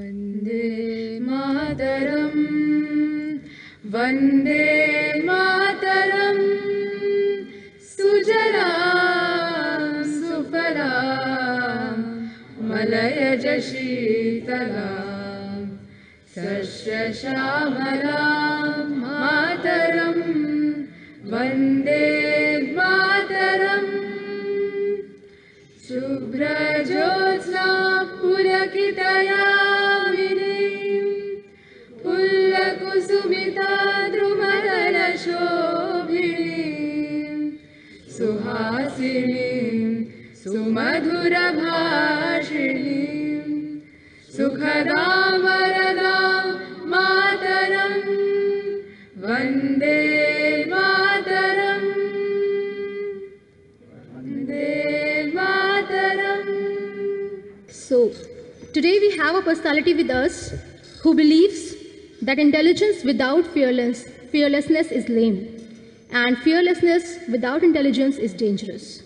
Vande Mataram, Vande Mataram, Sujalam Sufalam, Malayaj Sheetalam, Sasya Shamalam Mataram, Vande Mataram. Shubhra Jyotsna Purakitayaminim Pulla Kusumita Drumadana Shobhinim Suhasinim Sumadhura Bhashinim Sukhadam Varadam Mataram Vande Mataram Vande Mataram. So, today we have a personality with us who believes that intelligence without fearlessness is lame, and fearlessness without intelligence is dangerous.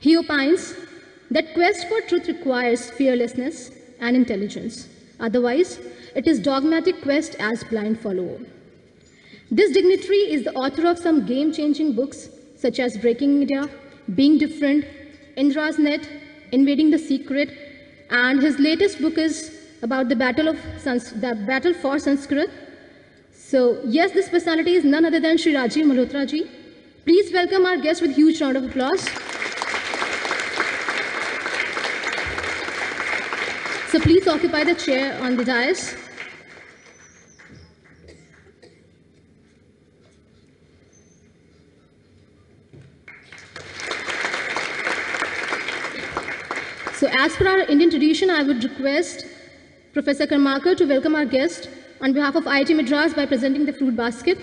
He opines that quest for truth requires fearlessness and intelligence. Otherwise, it is dogmatic quest as blind follower. This dignitary is the author of some game-changing books such as Breaking India, Being Different, Indra's Net, Invading the Secret, and his latest book is about the battle for Sanskrit. So yes, this personality is none other than Shri Rajiv Malhotra ji. Please welcome our guest with a huge round of applause. So please occupy the chair on the dais. So as per our Indian tradition, I would request Professor Karmakar to welcome our guest on behalf of IIT Madras by presenting the fruit basket.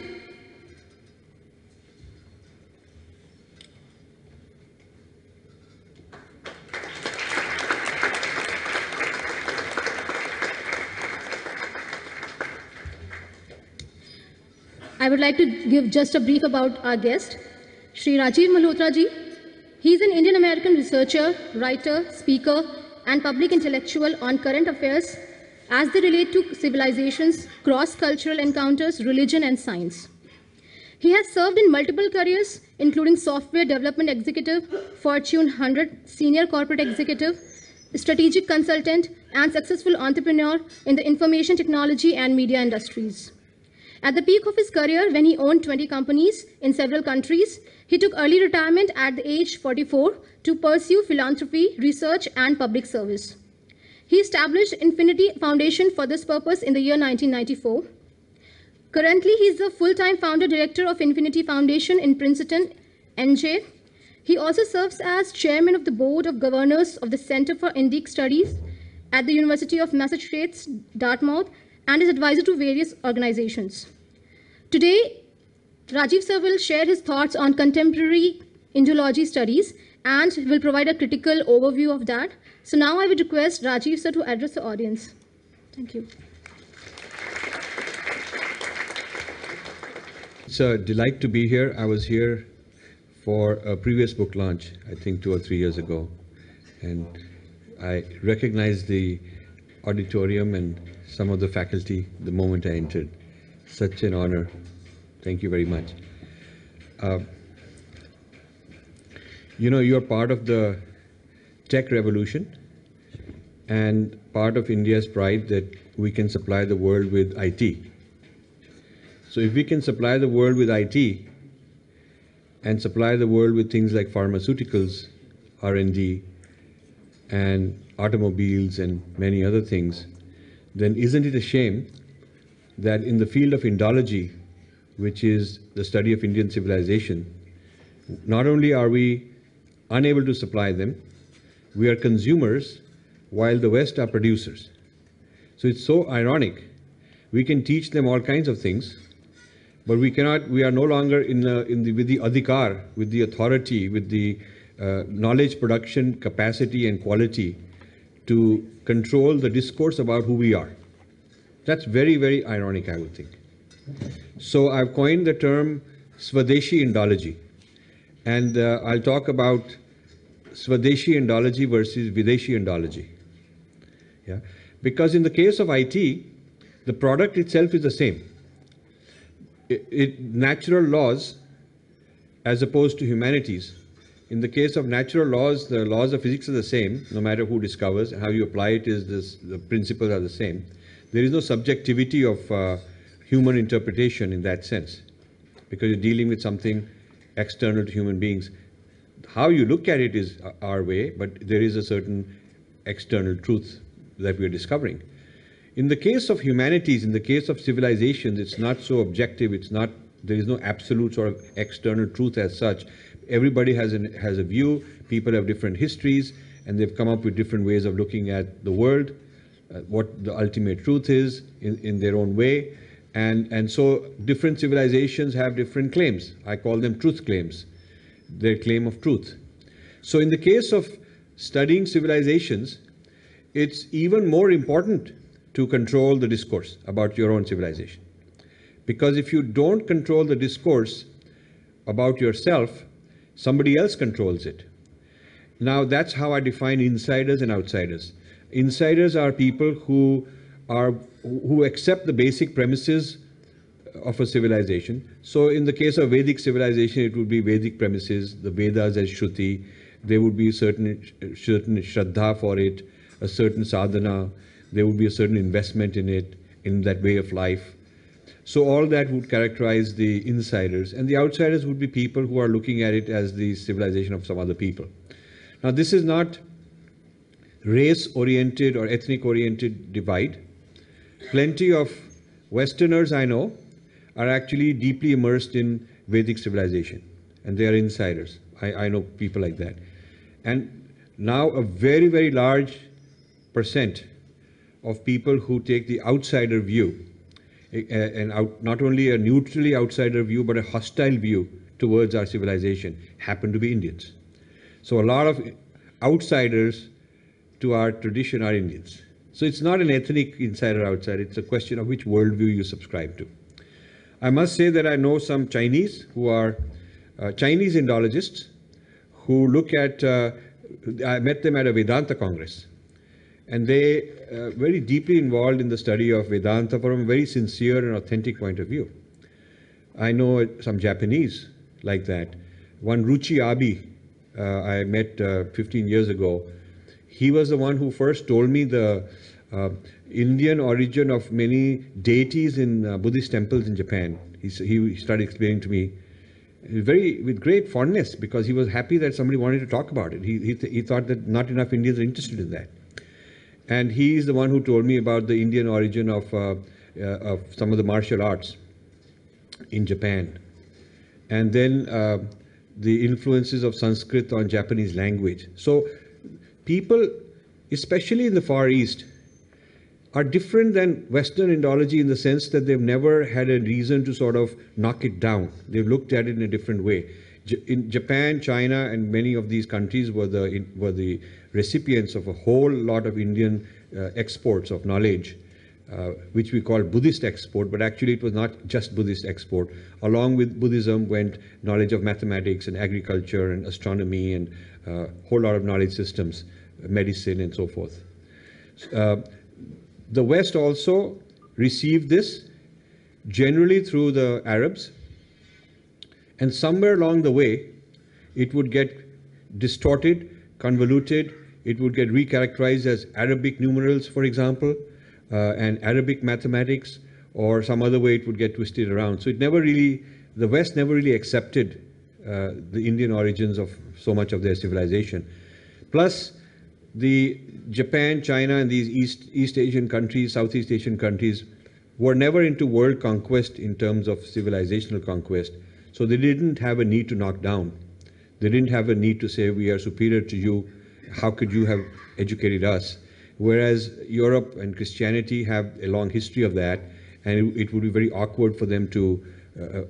I would like to give just a brief about our guest, Shri Rajiv Malhotra ji. He is an Indian-American researcher, writer, speaker, and public intellectual on current affairs as they relate to civilizations, cross-cultural encounters, religion, and science. He has served in multiple careers, including software development executive, Fortune 100 senior corporate executive, strategic consultant, and successful entrepreneur in the information technology and media industries. At the peak of his career, when he owned 20 companies in several countries, he took early retirement at the age 44 to pursue philanthropy, research, and public service. He established Infinity Foundation for this purpose in the year 1994. Currently, he is the full-time founder-director of Infinity Foundation in Princeton, NJ. He also serves as chairman of the board of governors of the Center for Indic Studies at the University of Massachusetts, Dartmouth, and is advisor to various organizations. Today, Rajiv sir will share his thoughts on contemporary Indology studies and will provide a critical overview of that. So now I would request Rajiv sir to address the audience. Thank you. It's a delight to be here. I was here for a previous book launch, I think 2 or 3 years ago. And I recognized the auditorium and some of the faculty the moment I entered. Such an honor. Thank you very much. You know, you're part of the tech revolution and part of India's pride that we can supply the world with IT. So if we can supply the world with IT and supply the world with things like pharmaceuticals, R&D, and automobiles and many other things, then isn't it a shame that in the field of Indology, which is the study of Indian civilization, not only are we unable to supply them, we are consumers while the West are producers. So it's so ironic. We can teach them all kinds of things, but we are no longer with the adhikar, with the authority, with the knowledge production capacity and quality to control the discourse about who we are. That's very, very ironic, I would think. So I've coined the term Swadeshi Indology. And I'll talk about Swadeshi Indology versus Videshi Indology. Yeah? Because in the case of IT, the product itself is the same. Natural laws, as opposed to humanities. In the case of natural laws, the laws of physics are the same, no matter who discovers. How you apply it is this, the principles are the same. There is no subjectivity of human interpretation in that sense, because you're dealing with something external to human beings. How you look at it is our way, but there is a certain external truth that we are discovering. In the case of humanities, in the case of civilizations, it's not so objective. It's not, there is no absolute sort of external truth as such. Everybody has a view. People have different histories, and they've come up with different ways of looking at the world, what the ultimate truth is in their own way. And so different civilizations have different claims. I call them truth claims, their claim of truth. So in the case of studying civilizations, it's even more important to control the discourse about your own civilization. Because if you don't control the discourse about yourself, somebody else controls it. Now that's how I define insiders and outsiders. Insiders are people who accept the basic premises of a civilization. So in the case of Vedic civilization, it would be Vedic premises, the Vedas as Shruti. There would be certain Shraddha for it, a certain sadhana. There would be a certain investment in it, in that way of life. So all that would characterize the insiders, and the outsiders would be people who are looking at it as the civilization of some other people. Now this is not race-oriented or ethnic-oriented divide. Plenty of Westerners I know are actually deeply immersed in Vedic civilization, and they are insiders. I know people like that. And now a very, very large percent of people who take the outsider view, not only a neutrally outsider view, but a hostile view towards our civilization, happen to be Indians. So a lot of outsiders to our tradition are Indians. So it's not an ethnic insider-outsider, it's a question of which worldview you subscribe to. I must say that I know some Chinese who are Chinese Indologists who look at, I met them at a Vedanta Congress, and they are very deeply involved in the study of Vedanta from a very sincere and authentic point of view. I know some Japanese like that. One Ruchi Abi, I met 15 years ago. He was the one who first told me the Indian origin of many deities in Buddhist temples in Japan. He started explaining to me with great fondness, because he was happy that somebody wanted to talk about it. He thought that not enough Indians are interested in that. And he is the one who told me about the Indian origin of some of the martial arts in Japan. And then the influences of Sanskrit on Japanese language. So people, especially in the Far East, are different than Western Indology in the sense that they've never had a reason to sort of knock it down. They've looked at it in a different way. In Japan, China, and many of these countries were the recipients of a whole lot of Indian exports of knowledge, which we call Buddhist export, but actually it was not just Buddhist export. Along with Buddhism went knowledge of mathematics and agriculture and astronomy and a whole lot of knowledge systems, medicine and so forth. The West also received this generally through the Arabs, and somewhere along the way it would get distorted, convoluted, it would get recharacterized as Arabic numerals, for example, and Arabic mathematics, or some other way it would get twisted around. So the West never really accepted the Indian origins of so much of their civilization. Plus, the Japan, China, and these East Asian countries, Southeast Asian countries were never into world conquest in terms of civilizational conquest. So they didn't have a need to knock down. They didn't have a need to say, we are superior to you. How could you have educated us? Whereas Europe and Christianity have a long history of that, and it would be very awkward for them to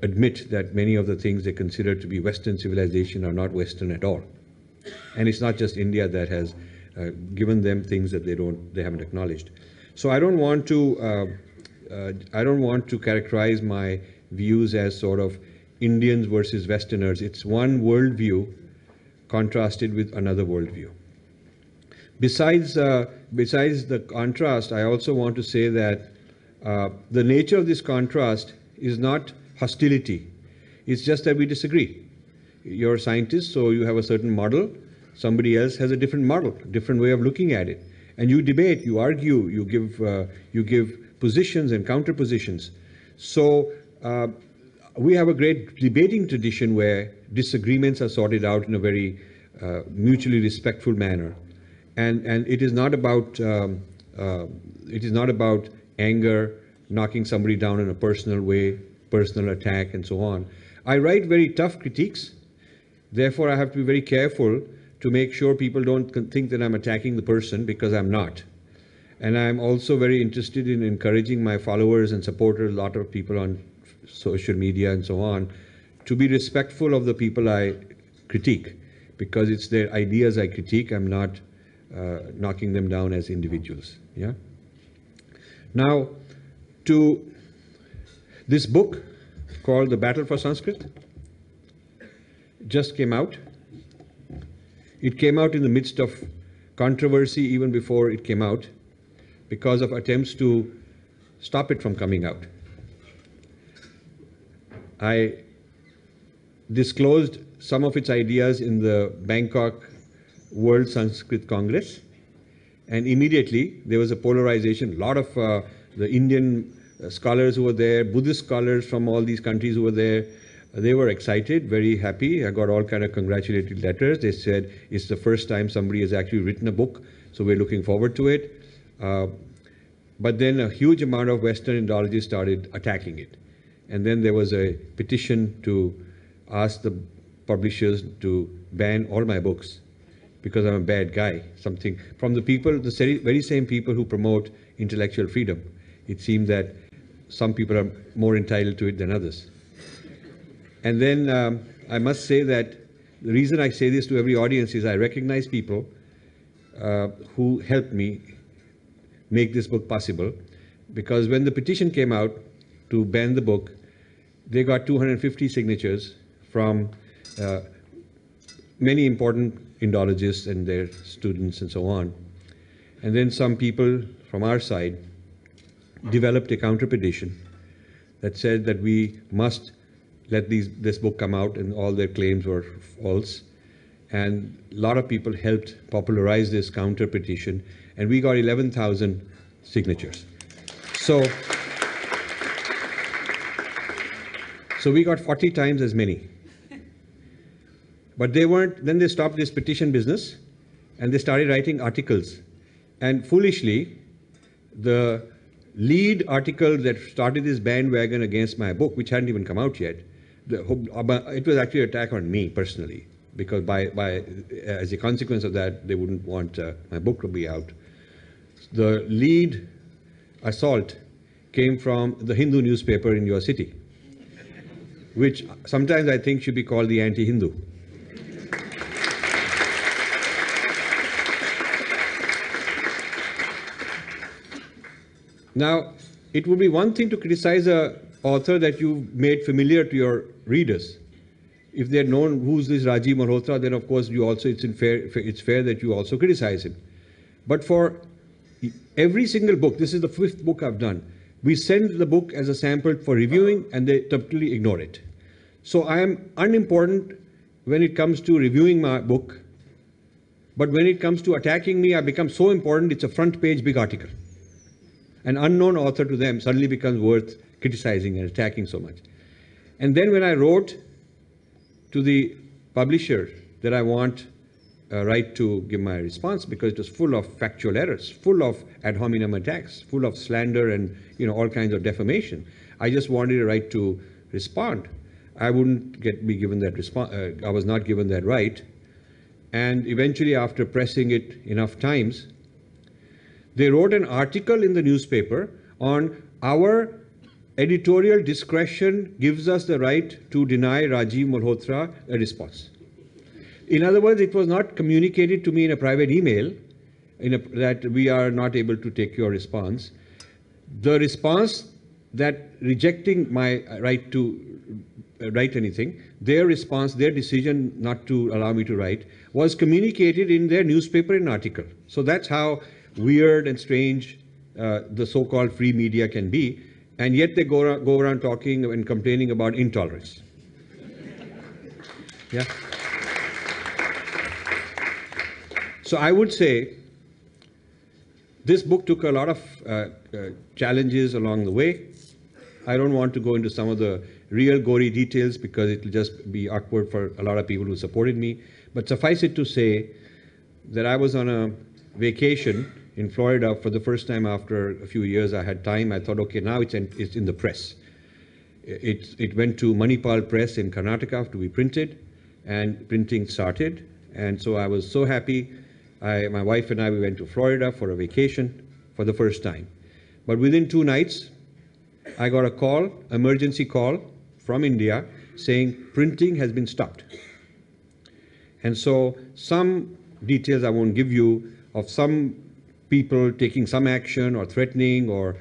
admit that many of the things they consider to be Western civilization are not Western at all. And it's not just India that has given them things that they haven't acknowledged. So I don't want to characterize my views as sort of Indians versus Westerners. It's one worldview contrasted with another worldview. Besides the contrast, I also want to say that the nature of this contrast is not hostility. It's just that we disagree. You're a scientist, so you have a certain model. Somebody else has a different model, different way of looking at it. And you debate, you argue, you give positions and counterpositions. So we have a great debating tradition where disagreements are sorted out in a very mutually respectful manner. And it is not about anger, knocking somebody down in a personal way, personal attack, and so on. I write very tough critiques. Therefore, I have to be very careful to make sure people don't think that I'm attacking the person, because I'm not. And I'm also very interested in encouraging my followers and supporters, a lot of people on social media and so on, to be respectful of the people I critique, because it's their ideas I critique. I'm not knocking them down as individuals. Yeah. Now, to this book called The Battle for Sanskrit just came out. It came out in the midst of controversy even before it came out, because of attempts to stop it from coming out. I disclosed some of its ideas in the Bangkok World Sanskrit Congress, and immediately there was a polarization. A lot of the Indian scholars who were there, Buddhist scholars from all these countries who were there, they were excited, very happy. I got all kind of congratulatory letters. They said it's the first time somebody has actually written a book, so we're looking forward to it. But then a huge amount of Western Indologists started attacking it. And then there was a petition to ask the publishers to ban all my books because I'm a bad guy. Something from the people, the very same people who promote intellectual freedom. It seemed that some people are more entitled to it than others. And then I must say that the reason I say this to every audience is I recognize people who helped me make this book possible, because when the petition came out to ban the book, they got 250 signatures from many important Indologists and their students and so on. And then some people from our side developed a counter petition that said that we must let this book come out, and all their claims were false. And a lot of people helped popularize this counter petition, and we got 11,000 signatures. So we got 40 times as many. But then they stopped this petition business, and they started writing articles. And foolishly, the lead article that started this bandwagon against my book, which hadn't even come out yet, it was actually an attack on me personally, because as a consequence of that, they wouldn't want my book to be out. The lead assault came from the Hindu newspaper in your city, which sometimes I think should be called the anti-Hindu. Now, it would be one thing to criticize an author that you've made familiar to your readers. If they had known who's this Rajiv Malhotra, then of course it's fair that you also criticize him. But for every single book, this is the 5th book I've done, we send the book as a sample for reviewing, and they totally ignore it. So I am unimportant when it comes to reviewing my book, but when it comes to attacking me, I become so important, it's a front page big article. An unknown author to them suddenly becomes worth criticizing and attacking so much. And then when I wrote to the publisher that I want a right to give my response, because it was full of factual errors, full of ad hominem attacks, full of slander and all kinds of defamation, I just wanted a right to respond. I wouldn't be given that response. I was not given that right. And eventually, after pressing it enough times, they wrote an article in the newspaper on our editorial discretion gives us the right to deny Rajiv Malhotra a response. In other words, it was not communicated to me in a private email that we are not able to take your response. The response that rejecting my right to write anything. Their response, their decision not to allow me to write, was communicated in their newspaper in an article. So that's how weird and strange the so-called free media can be, and yet they go around talking and complaining about intolerance. Yeah. So I would say this book took a lot of challenges along the way. I don't want to go into some of the real gory details because it will just be awkward for a lot of people who supported me. But suffice it to say that I was on a vacation in Florida for the first time after a few years. I had time. I thought, okay, now it's in the press. It went to Manipal Press in Karnataka to be printed, and printing started. And so I was so happy. My wife and I, we went to Florida for a vacation for the first time. But within 2 nights, I got a call, emergency call from India saying printing has been stopped. And so some details I won't give you of some people taking some action or threatening or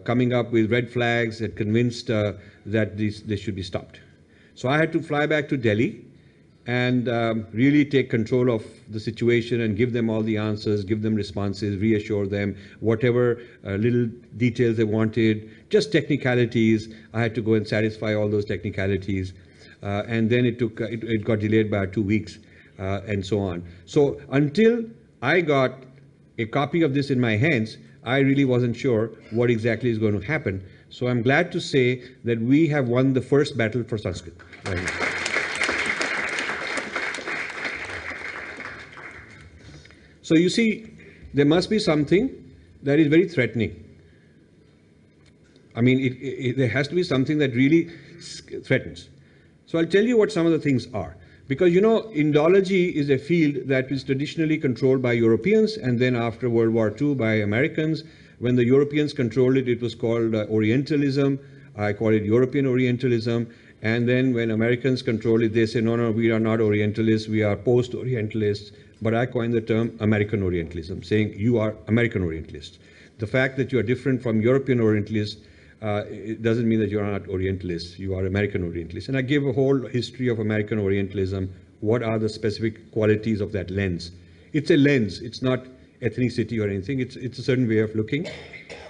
coming up with red flags and convinced that this should be stopped. So I had to fly back to Delhi and really take control of the situation and give them all the answers, give them responses, reassure them, whatever little details they wanted, just technicalities. I had to go and satisfy all those technicalities. And then it got delayed by 2 weeks and so on. So until I got a copy of this in my hands, I really wasn't sure what exactly is going to happen. So I'm glad to say that we have won the first battle for Sanskrit. So you see, there must be something that is very threatening. I mean, there has to be something that really threatens. So I'll tell you what some of the things are. Because, you know, Indology is a field that is traditionally controlled by Europeans, and then after World War II by Americans. When the Europeans controlled it, it was called Orientalism. I call it European Orientalism. And then when Americans control it, they say, no, no, we are not Orientalists, we are post-Orientalists. But I coined the term American Orientalism, saying you are American Orientalists. The fact that you are different from European Orientalists, it doesn't mean that you are not Orientalists, you are American Orientalists. And I give a whole history of American Orientalism. What are the specific qualities of that lens? It's a lens, it's not ethnicity or anything, it's a certain way of looking.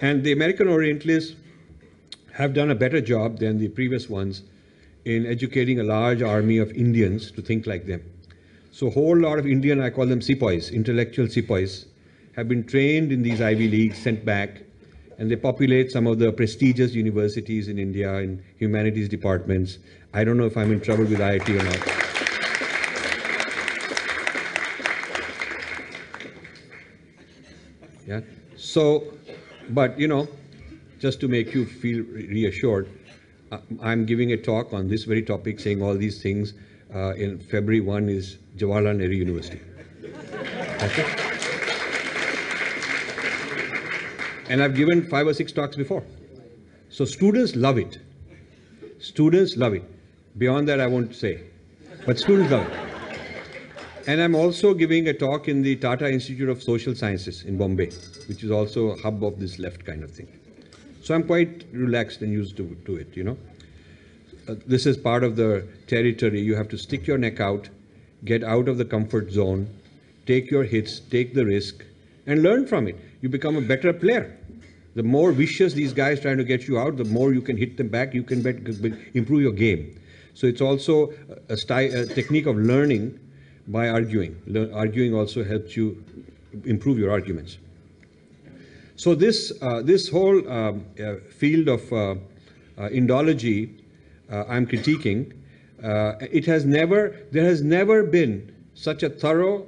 And the American Orientalists have done a better job than the previous ones in educating a large army of Indians to think like them. So a whole lot of Indian, I call them sepoys, intellectual sepoys, have been trained in these Ivy Leagues, sent back, and they populate some of the prestigious universities in India in humanities departments. I don't know if I'm in trouble with IIT or not. Yeah. So, but you know, just to make you feel reassured, I'm giving a talk on this very topic, saying all these things. In February 1 is Jawaharlal Nehru University. Okay. And I've given 5 or 6 talks before. So students love it. Students love it. Beyond that, I won't say. But students love it. And I'm also giving a talk in the Tata Institute of Social Sciences in Bombay, which is also a hub of this left kind of thing. So I'm quite relaxed and used to it, you know. This is part of the territory. You have to stick your neck out, get out of the comfort zone, take your hits, take the risk, and learn from it. You become a better player. The more vicious these guys trying to get you out, the more you can hit them back, you can improve your game. So it's also a technique of learning by arguing. Arguing also helps you improve your arguments. So this whole field of Indology I'm critiquing, there has never been such a thorough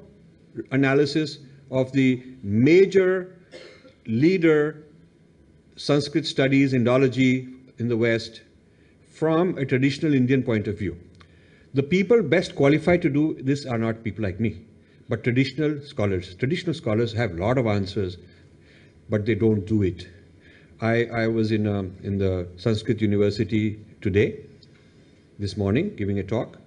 analysis of the major leader Sanskrit studies, Indology in the West from a traditional Indian point of view. The people best qualified to do this are not people like me, but traditional scholars. Traditional scholars have a lot of answers, but they don't do it. I was in the Sanskrit University today, this morning, giving a talk,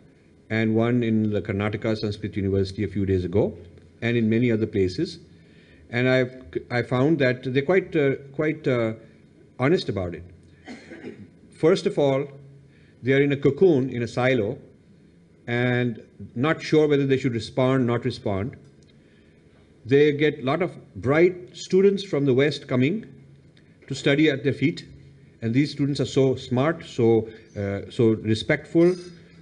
and one in the Karnataka Sanskrit University a few days ago, and in many other places. And I found that they're quite honest about it. First of all, they are in a cocoon, in a silo, and not sure whether they should respond, not respond. They get a lot of bright students from the West coming to study at their feet, and these students are so smart, so respectful.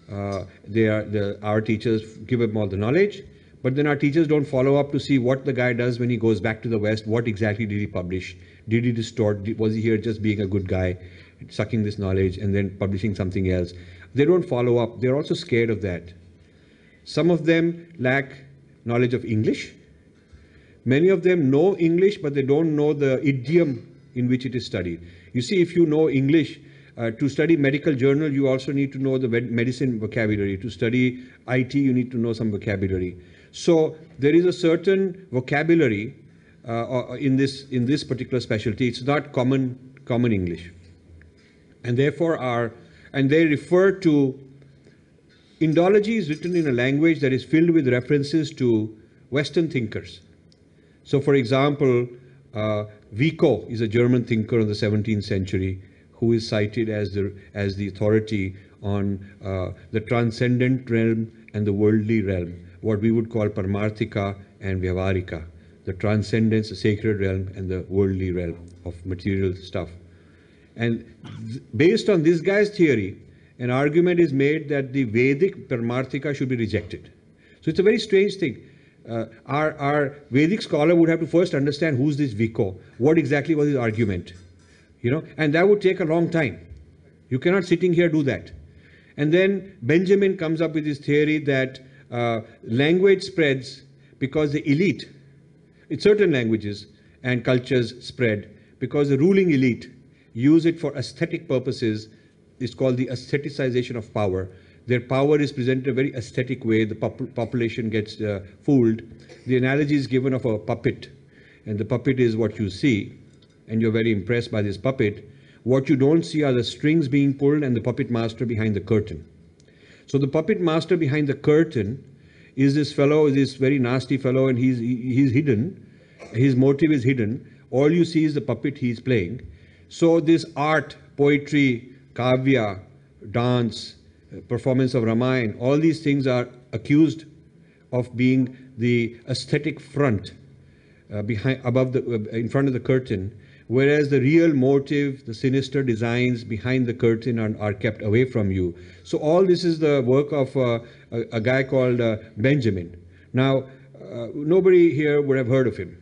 Our teachers give them all the knowledge, but then our teachers don't follow up to see what the guy does when he goes back to the West. What exactly did he publish? Did he distort? Was he here just being a good guy, sucking this knowledge and then publishing something else? They don't follow up. They're also scared of that. Some of them lack knowledge of English. Many of them know English, but they don't know the idiom in which it is studied. You see, if you know English, to study medical journal, you also need to know the medicine vocabulary. To study IT, you need to know some vocabulary. So there is a certain vocabulary in this particular specialty. It's not common English, and therefore they refer to Indology is written in a language that is filled with references to Western thinkers. So, for example, Vico is a German thinker of the 17th century who is cited as the authority on the transcendent realm and the worldly realm, what we would call Paramarthika and Vyavarika, the transcendence, the sacred realm, and the worldly realm of material stuff. And based on this guy's theory, an argument is made that the Vedic Paramarthika should be rejected. So it's a very strange thing. Our Vedic scholar would have to first understand who's this Vico, what exactly was his argument, and that would take a long time. You cannot sitting here do that. And then Benjamin comes up with his theory that language spreads because the elite, certain languages and cultures spread because the ruling elite use it for aesthetic purposes. It's called the aestheticization of power. Their power is presented in a very aesthetic way. The population gets fooled. The analogy is given of a puppet, and the puppet is what you see, and you're very impressed by this puppet. What you don't see are the strings being pulled and the puppet master behind the curtain. So the puppet master behind the curtain is this fellow, this very nasty fellow, and he's hidden. His motive is hidden. All you see is the puppet he's playing. So this art, poetry, kavya, dance, performance of Ramayana, all these things are accused of being the aesthetic front in front of the curtain, whereas the real motive, the sinister designs behind the curtain are kept away from you. So all this is the work of a guy called Benjamin. Now, nobody here would have heard of him.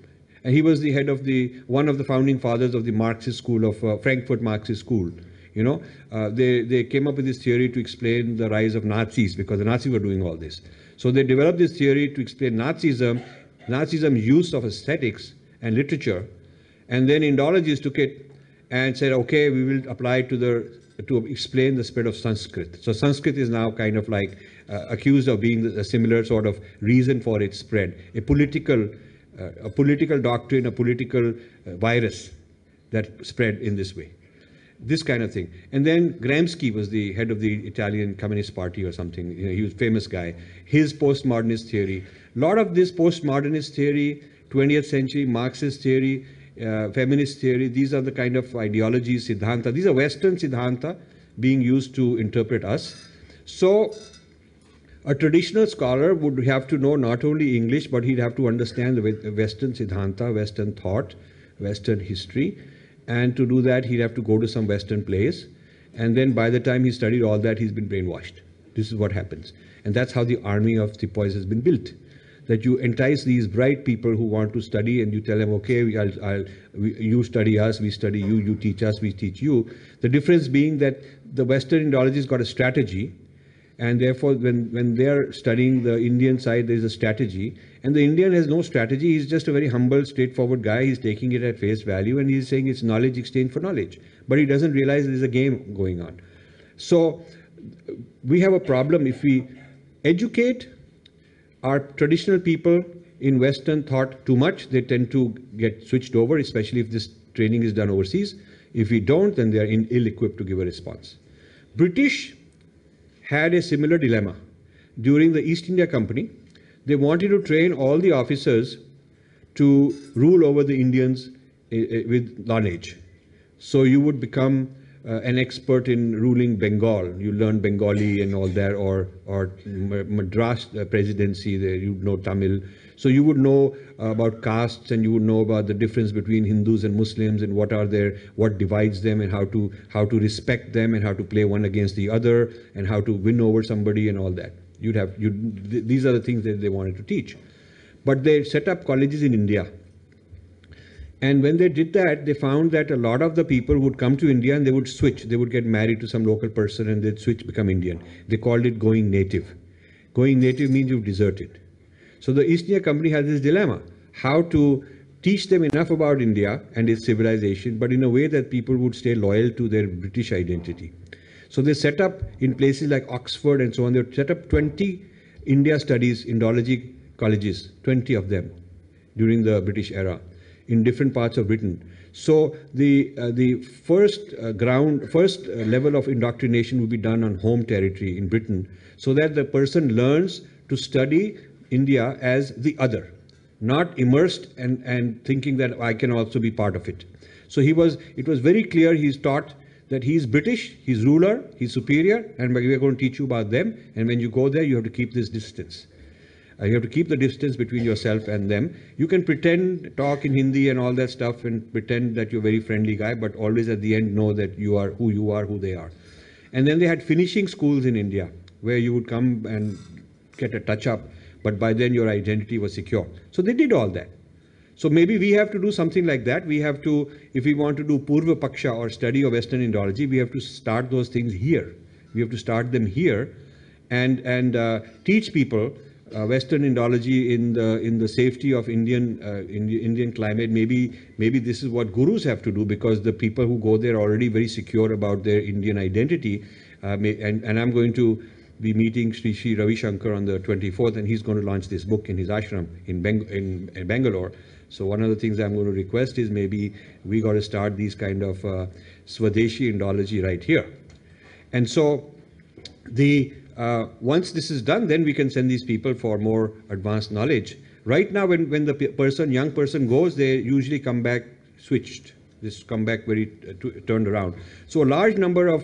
And he was the head of one of the founding fathers of the Marxist school of Frankfurt Marxist school. They came up with this theory to explain the rise of Nazis, because the Nazis were doing all this. So they developed this theory to explain Nazism's use of aesthetics and literature, and then Indologists took it and said, okay, we will apply it to explain the spread of Sanskrit. So Sanskrit is now kind of like accused of being a similar sort of reason for its spread, a political doctrine, a political virus that spread in this way. This kind of thing. And then Gramsci was the head of the Italian Communist Party or something. He was a famous guy. His postmodernist theory. A lot of this postmodernist theory, 20th century Marxist theory, feminist theory, these are the kind of ideologies, Siddhanta. These are Western Siddhanta being used to interpret us. So a traditional scholar would have to know not only English, but he'd have to understand the Western Siddhanta, Western thought, Western history. And to do that, he'd have to go to some Western place. And then by the time he studied all that, he's been brainwashed. This is what happens. And that's how the army of sepoys has been built. That you entice these bright people who want to study, and you tell them, okay, you study us, we study you, you teach us, we teach you. The difference being that the Western Indologists got a strategy, and therefore when they're studying the Indian side, there's a strategy. And the Indian has no strategy. He's just a very humble, straightforward guy. He's taking it at face value, and he's saying it's knowledge exchange for knowledge. But he doesn't realize there's a game going on. So we have a problem. If we educate our traditional people in Western thought too much, they tend to get switched over, especially if this training is done overseas. If we don't, then they are ill-equipped to give a response. British had a similar dilemma. During the East India Company, they wanted to train all the officers to rule over the Indians with knowledge. So you would become an expert in ruling Bengal. You learn Bengali and all that, or Madras presidency, there you know Tamil. So you would know about castes, and you would know about the difference between Hindus and Muslims, and what divides them, and how to respect them, and how to play one against the other, and how to win over somebody, and all that. These are the things that they wanted to teach. But they set up colleges in India. And when they did that, they found that a lot of the people would come to India and they would switch. They would get married to some local person and they'd switch, become Indian. They called it going native. Going native means you've deserted. So the East India Company has this dilemma: how to teach them enough about India and its civilization, but in a way that people would stay loyal to their British identity. So they set up in places like Oxford and so on, they set up 20 India studies, Indology colleges, 20 of them during the British era in different parts of Britain. So the first level of indoctrination will be done on home territory in Britain, so that the person learns to study India as the other, not immersed and thinking that I can also be part of it. So it was very clear, he's taught that he's British, he's ruler, he's superior, and we're going to teach you about them. And when you go there, you have to keep this distance. You have to keep the distance between yourself and them. You can pretend, talk in Hindi and all that stuff, and pretend that you're a very friendly guy, but always at the end know that you are, who they are. And then they had finishing schools in India, where you would come and get a touch-up, but by then your identity was secure. So they did all that. So maybe we have to do something like that. We have to, if we want to do Purva-paksha or study of Western Indology, we have to start those things here. We have to start them here and teach people Western Indology in the safety of Indian climate. Maybe this is what gurus have to do, because the people who go there are already very secure about their Indian identity. And I'm going to be meeting Sri Ravi Shankar on the 24th, and he's going to launch this book in his ashram in Bangalore. So one of the things I'm going to request is maybe we got to start these kind of Swadeshi Indology right here. And so once this is done, then we can send these people for more advanced knowledge. Right now, when the young person goes, they usually come back switched. This come back very turned around. So a large number of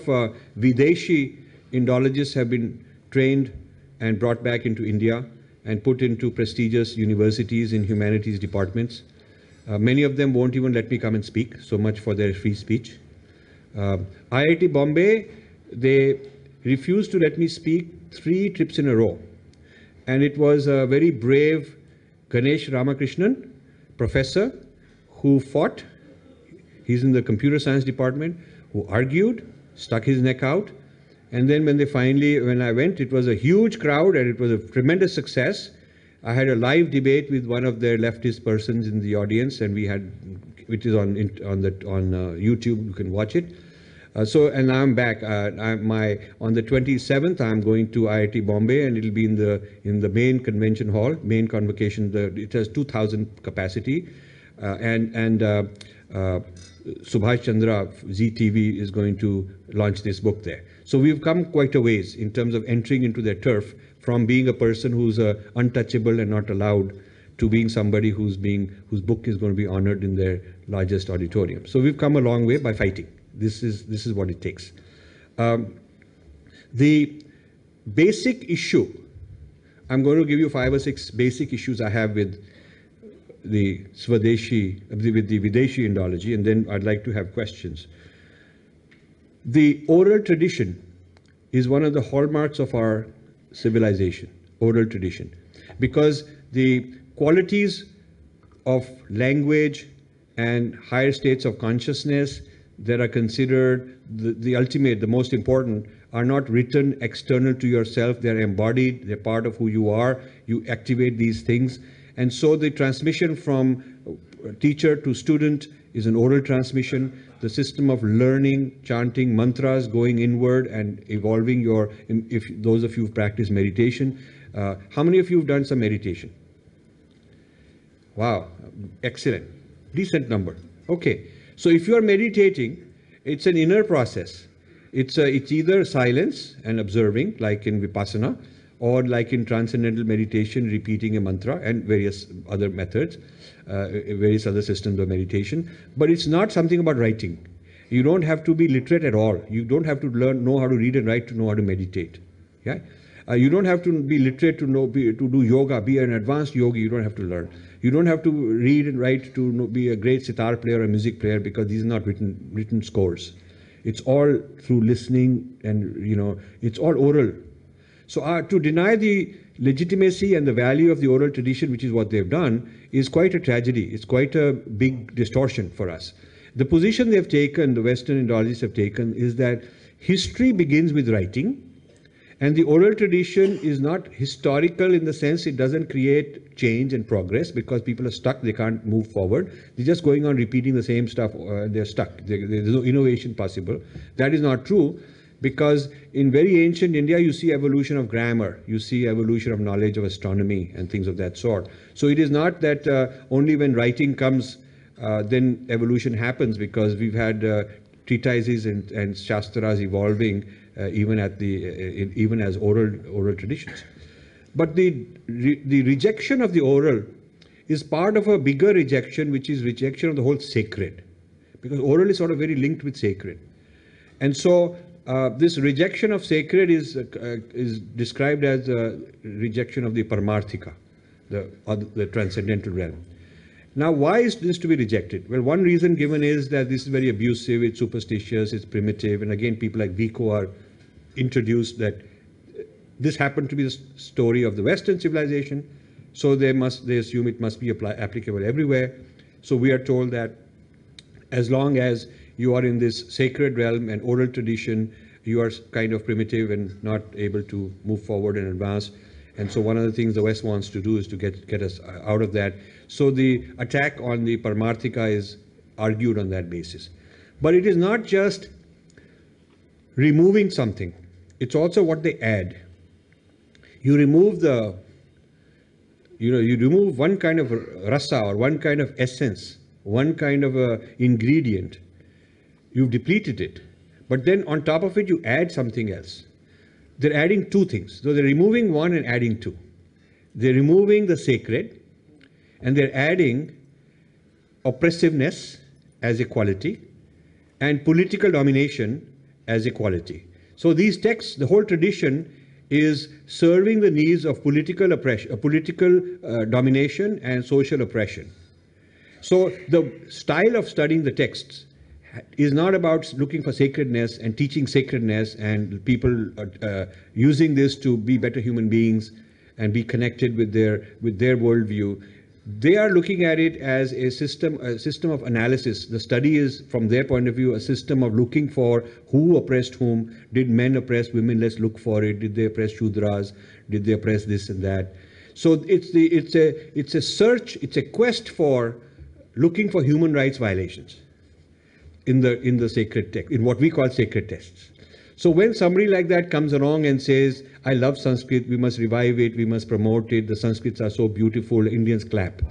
Videshi Indologists have been trained and brought back into India and put into prestigious universities in humanities departments. Many of them won't even let me come and speak, so much for their free speech. IIT Bombay, they refused to let me speak 3 trips in a row. And it was a very brave Ganesh Ramakrishnan, professor, who fought. He's in the computer science department, who argued, stuck his neck out. And then when I went, it was a huge crowd and it was a tremendous success. I had a live debate with one of their leftist persons in the audience, and which is on YouTube, you can watch it. And now I'm back. On the 27th, I'm going to IIT Bombay, and it'll be in the main convention hall, main convocation. It has 2,000 capacity, and Subhash Chandra ZTV is going to launch this book there. So we've come quite a ways in terms of entering into their turf, from being a person who's untouchable and not allowed, to being somebody whose book is going to be honored in their largest auditorium. So we've come a long way by fighting. This is what it takes. The basic issue, I'm going to give you 5 or 6 basic issues I have with the Swadeshi, with the Videshi Indology, and then I'd like to have questions. The oral tradition is one of the hallmarks of our civilization, oral tradition, because the qualities of language and higher states of consciousness that are considered the ultimate, the most important, are not written external to yourself. They're embodied, they're part of who you are. You activate these things. And so the transmission from teacher to student is an oral transmission. The system of learning, chanting mantras, going inward and evolving if those of you who've practiced meditation. How many of you have done some meditation? Wow, excellent, decent number. Okay, so if you are meditating, it's an inner process. It's either silence and observing, like in Vipassana, or like in transcendental meditation, repeating a mantra and various other methods, various other systems of meditation. But it's not something about writing. You don't have to be literate at all. You don't have to know how to read and write to know how to meditate. Yeah? You don't have to be literate to do yoga, be an advanced yogi. You don't have to learn. You don't have to read and write to be a great sitar player or a music player, because these are not written scores. It's all through listening, and it's all oral. So to deny the legitimacy and the value of the oral tradition, which is what they've done, is quite a tragedy. It's quite a big distortion for us. The position they've taken, the Western Indologists have taken, is that history begins with writing, and the oral tradition is not historical in the sense it doesn't create change and progress, because people are stuck, they can't move forward. They're just going on repeating the same stuff, they're stuck. There's no innovation possible. That is not true, because in very ancient India, you see evolution of grammar, you see evolution of knowledge of astronomy and things of that sort. So it is not that only when writing comes, then evolution happens, because we've had treatises and shastras evolving even as oral traditions. But the rejection of the oral is part of a bigger rejection, which is rejection of the whole sacred, because oral is sort of very linked with sacred. And so this rejection of sacred is described as a rejection of the Paramarthika, the transcendental realm. Now, why is this to be rejected? Well, one reason given is that this is very abusive, it's superstitious, it's primitive, and again, people like Vico are introduced that this happened to be the story of the Western civilization, so they assume it must be applicable everywhere. So we are told that as long as you are in this sacred realm and oral tradition, you are kind of primitive and not able to move forward and advance. And so one of the things the West wants to do is to get us out of that. So the attack on the Paramarthika is argued on that basis. But it is not just removing something. It's also what they add. You remove you remove one kind of rasa or one kind of essence, one kind of ingredient. You've depleted it. But then on top of it, you add something else. They're adding two things. So they're removing one and adding two. They're removing the sacred, and they're adding oppressiveness as a quality and political domination as a quality. So these texts, the whole tradition, is serving the needs of political oppression, political domination and social oppression. So the style of studying the texts is not about looking for sacredness and teaching sacredness and people using this to be better human beings and be connected with their worldview. They are looking at it as a system of analysis. The study is, from their point of view, a system of looking for who oppressed whom. Did men oppress women? Let's look for it. Did they oppress Shudras? Did they oppress this and that? So it's a search. It's a quest for looking for human rights violations in the sacred text, in what we call sacred texts. So when somebody like that comes along and says, I love Sanskrit, we must revive it, we must promote it, the Sanskrits are so beautiful, Indians clap.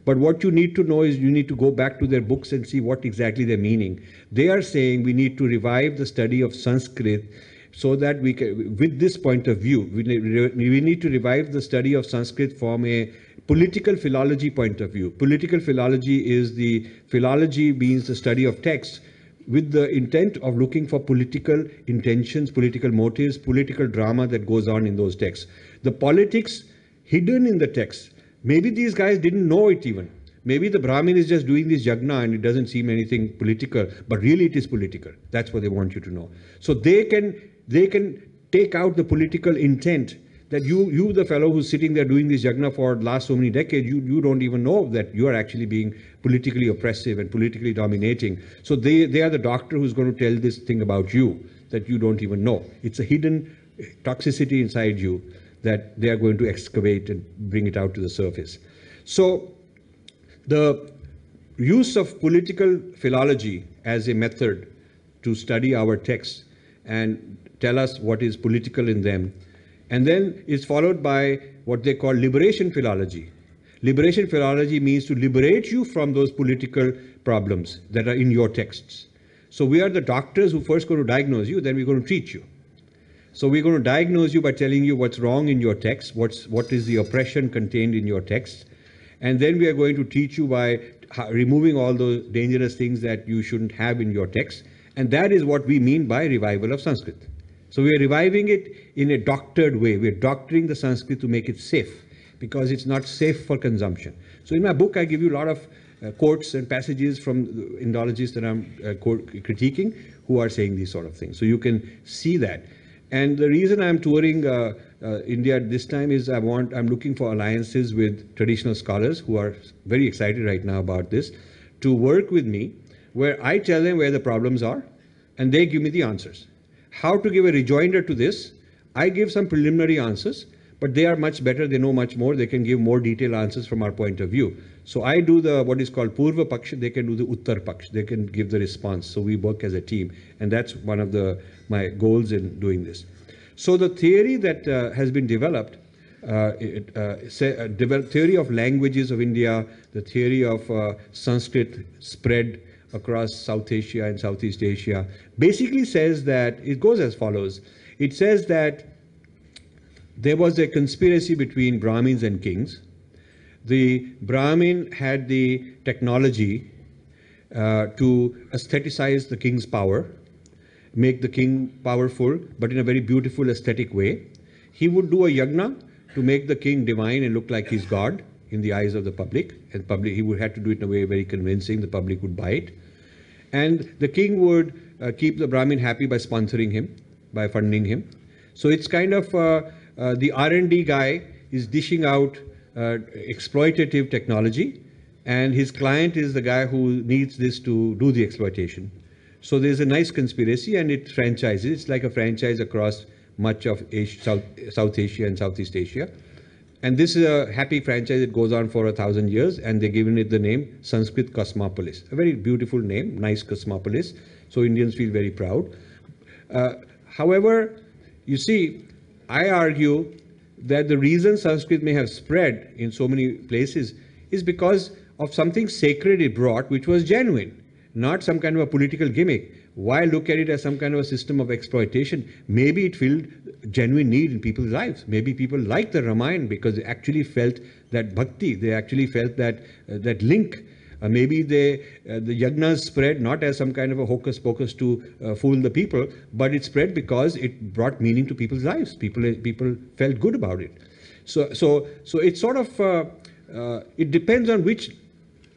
But what you need to know is you need to go back to their books and see what exactly they're meaning. They are saying we need to revive the study of Sanskrit so that we can, with this point of view, we need to revive the study of Sanskrit from a political philology point of view. Political philology is means the study of texts with the intent of looking for political intentions, political motives, political drama that goes on in those texts. The politics hidden in the text, maybe these guys didn't know it even. Maybe the Brahmin is just doing this yajna and it doesn't seem anything political, but really it is political. That's what they want you to know. So they can take out the political intent that you the fellow who's sitting there doing this yajna for the last so many decades, you don't even know that you are actually being politically oppressive and politically dominating. So they are the doctor who's going to tell this thing about you that you don't even know. It's a hidden toxicity inside you that they are going to excavate and bring it out to the surface. So the use of political philology as a method to study our texts and tell us what is political in them, and then it's followed by what they call liberation philology. Liberation philology means to liberate you from those political problems that are in your texts. So we are the doctors who first going to diagnose you, then we're going to treat you. So we're going to diagnose you by telling you what's wrong in your text, what is the oppression contained in your text, and then we are going to teach you by removing all those dangerous things that you shouldn't have in your text, And that is what we mean by revival of Sanskrit. So we are reviving it in a doctored way. We are doctoring the Sanskrit to make it safe, because it's not safe for consumption. So in my book, I give you a lot of quotes and passages from Indologists that I'm critiquing who are saying these sort of things. So you can see that. And the reason I'm touring India at this time is I'm looking for alliances with traditional scholars who are very excited right now about this, to work with me, where I tell them where the problems are and they give me the answers. How to give a rejoinder to this, I give some preliminary answers, but they are much better, they know much more, they can give more detailed answers from our point of view. So I do the what is called Purva-paksha, they can do the Uttar-paksha, they can give the response. So we work as a team, and that's one of my goals in doing this. So the theory that has been developed, theory of languages of India, the theory of Sanskrit spread across South Asia and Southeast Asia, basically says that, it goes as follows. It says that there was a conspiracy between Brahmins and kings. The Brahmin had the technology to aestheticize the king's power, make the king powerful, but in a very beautiful aesthetic way. He would do a yagna to make the king divine and look like he's God in the eyes of the public. And he would have to do it in a way very convincing, the public would buy it. And the king would keep the Brahmin happy by sponsoring him, by funding him. So it's kind of the R&D guy is dishing out exploitative technology, and his client is the guy who needs this to do the exploitation. So there's a nice conspiracy, and it franchises. It's like a franchise across much of Asia, South Asia and Southeast Asia. And this is a happy franchise that goes on for 1,000 years, and they've given it the name Sanskrit Cosmopolis. A very beautiful name, nice cosmopolis. So Indians feel very proud. However, you see, I argue that the reason Sanskrit may have spread in so many places is because of something sacred it brought, which was genuine, not some kind of a political gimmick. Why look at it as some kind of a system of exploitation? Maybe it filled genuine need in people's lives. Maybe people liked the Ramayana because they actually felt that bhakti, they actually felt that link. Maybe the yagnas spread not as some kind of a hocus pocus to fool the people, but it spread because it brought meaning to people's lives. People felt good about it. So it's sort of, it depends on which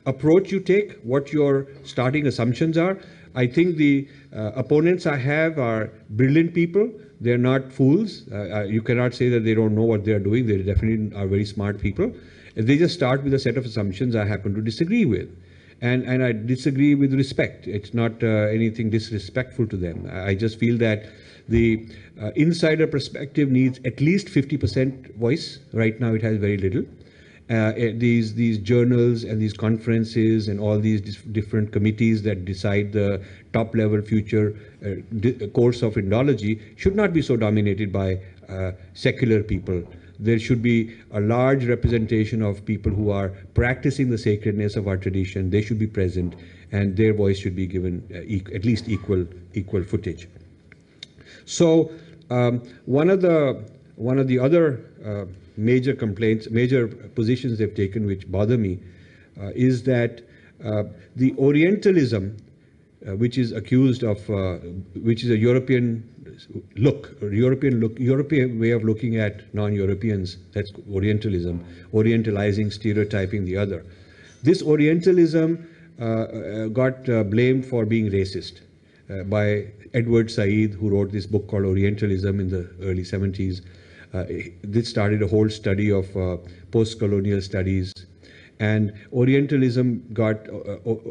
approach you take, what your starting assumptions are. I think the opponents I have are brilliant people. They're not fools. You cannot say that they don't know what they're doing. They definitely are very smart people. They just start with a set of assumptions I happen to disagree with. And I disagree with respect. It's not anything disrespectful to them. I just feel that the insider perspective needs at least 50% voice. Right now it has very little. These journals and these conferences and all these different committees that decide the top level future course of Indology should not be so dominated by secular people. There should be a large representation of people who are practicing the sacredness of our tradition. They should be present, and their voice should be given at least equal footage. So one of the other major complaints, major positions they've taken which bother me is that the Orientalism, which is accused of, which is a European way of looking at non-Europeans, that's Orientalism, Orientalizing, stereotyping the other. This Orientalism got blamed for being racist by Edward Said, who wrote this book called Orientalism in the early 70s. This started a whole study of post-colonial studies, and Orientalism got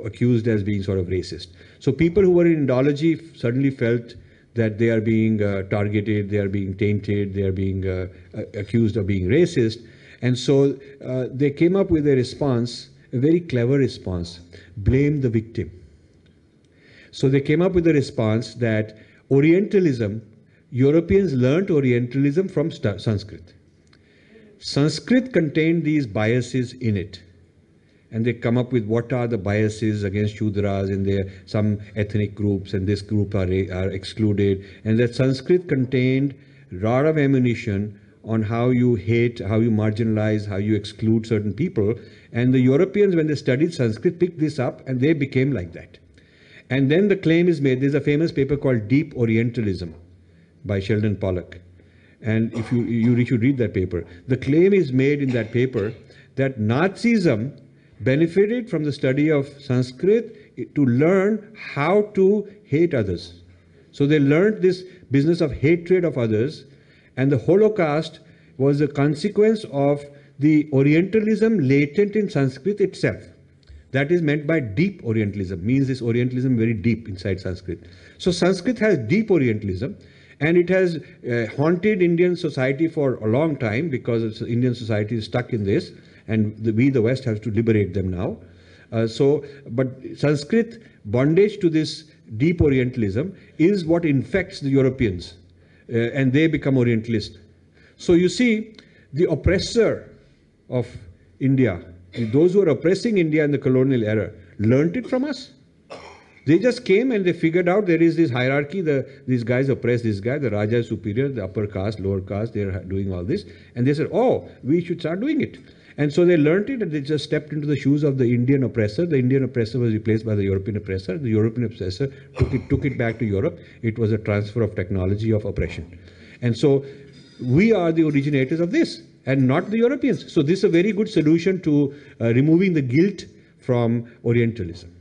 accused as being sort of racist. So people who were in Indology suddenly felt that they are being targeted, they are being tainted, they are being accused of being racist. And so they came up with a response, a very clever response: blame the victim. So they came up with a response that Orientalism, Europeans learned Orientalism from Sanskrit. Sanskrit contained these biases in it. And they come up with what are the biases against Shudras, and there some ethnic groups, and this group are excluded. And that Sanskrit contained a lot of ammunition on how you hate, how you marginalize, how you exclude certain people. And the Europeans, when they studied Sanskrit, picked this up, and they became like that. And then the claim is made, there's a famous paper called Deep Orientalism by Sheldon Pollock. And if you should read that paper. The claim is made in that paper that Nazism benefited from the study of Sanskrit to learn how to hate others. So they learned this business of hatred of others, and the Holocaust was a consequence of the Orientalism latent in Sanskrit itself. That is meant by deep Orientalism, means this Orientalism very deep inside Sanskrit. So Sanskrit has deep Orientalism, and it has haunted Indian society for a long time because Indian society is stuck in this, and we, the West, have to liberate them now. But Sanskrit bondage to this deep Orientalism is what infects the Europeans, and they become Orientalist. So you see, the oppressor of India, those who are oppressing India in the colonial era, learnt it from us. They just came and they figured out there is this hierarchy, these guys oppress this guy, the Raja is superior, the upper caste, lower caste, they're doing all this. And they said, oh, we should start doing it. And so they learnt it, and they just stepped into the shoes of the Indian oppressor. The Indian oppressor was replaced by the European oppressor. The European oppressor took it back to Europe. It was a transfer of technology of oppression. And so we are the originators of this, and not the Europeans. So this is a very good solution to removing the guilt from Orientalism.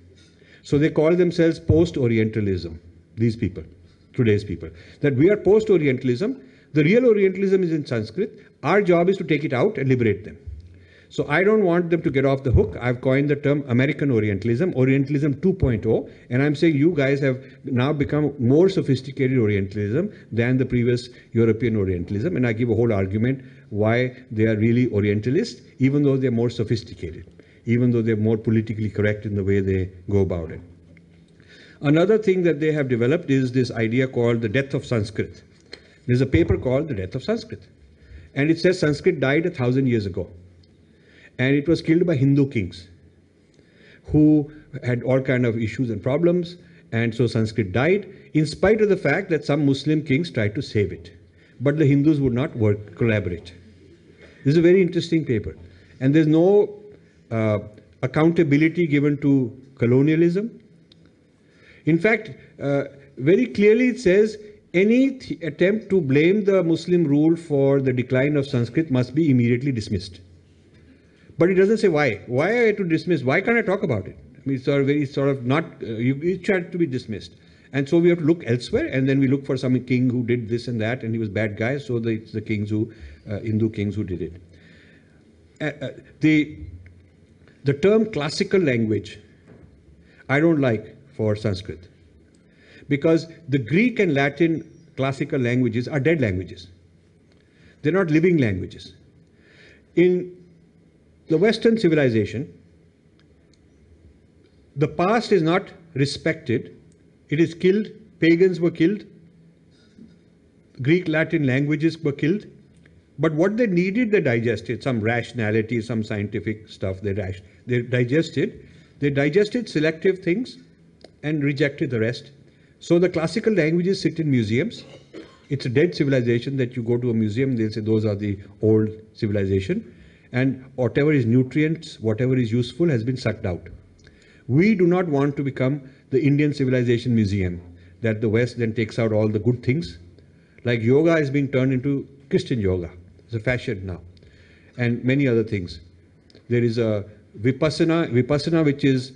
So they call themselves post-Orientalism, these people, today's people. That we are post-Orientalism. The real Orientalism is in Sanskrit. Our job is to take it out and liberate them. So I don't want them to get off the hook. I've coined the term American Orientalism, Orientalism 2.0, and I'm saying you guys have now become more sophisticated Orientalism than the previous European Orientalism, and I give a whole argument why they are really Orientalist, even though they're more sophisticated, even though they're more politically correct in the way they go about it. Another thing that they have developed is this idea called the death of Sanskrit. There's a paper called The Death of Sanskrit, and it says Sanskrit died 1,000 years ago. And it was killed by Hindu kings who had all kind of issues and problems, and so Sanskrit died in spite of the fact that some Muslim kings tried to save it. But the Hindus would not collaborate. This is a very interesting paper. And there's no accountability given to colonialism. In fact, very clearly it says any attempt to blame the Muslim rule for the decline of Sanskrit must be immediately dismissed. But it doesn't say why. Why are I to dismiss? Why can't I talk about it? I mean, it's sort of not, it had to be dismissed. And so we have to look elsewhere, and then we look for some king who did this and that, and he was bad guy, so it's the kings who, Hindu kings who did it. The term classical language, I don't like for Sanskrit. Because the Greek and Latin classical languages are dead languages. They're not living languages. In the Western civilization, the past is not respected. It is killed. Pagans were killed. Greek, Latin languages were killed. But what they needed, they digested. Some rationality, some scientific stuff they digested. They digested selective things and rejected the rest. So the classical languages sit in museums. It's a dead civilization that you go to a museum, they'll say those are the old civilization. And whatever is nutrients, whatever is useful has been sucked out. We do not want to become the Indian Civilization Museum, that the West then takes out all the good things. Like yoga is being turned into Christian yoga. It's a fashion now. And many other things. There is a Vipassana, which is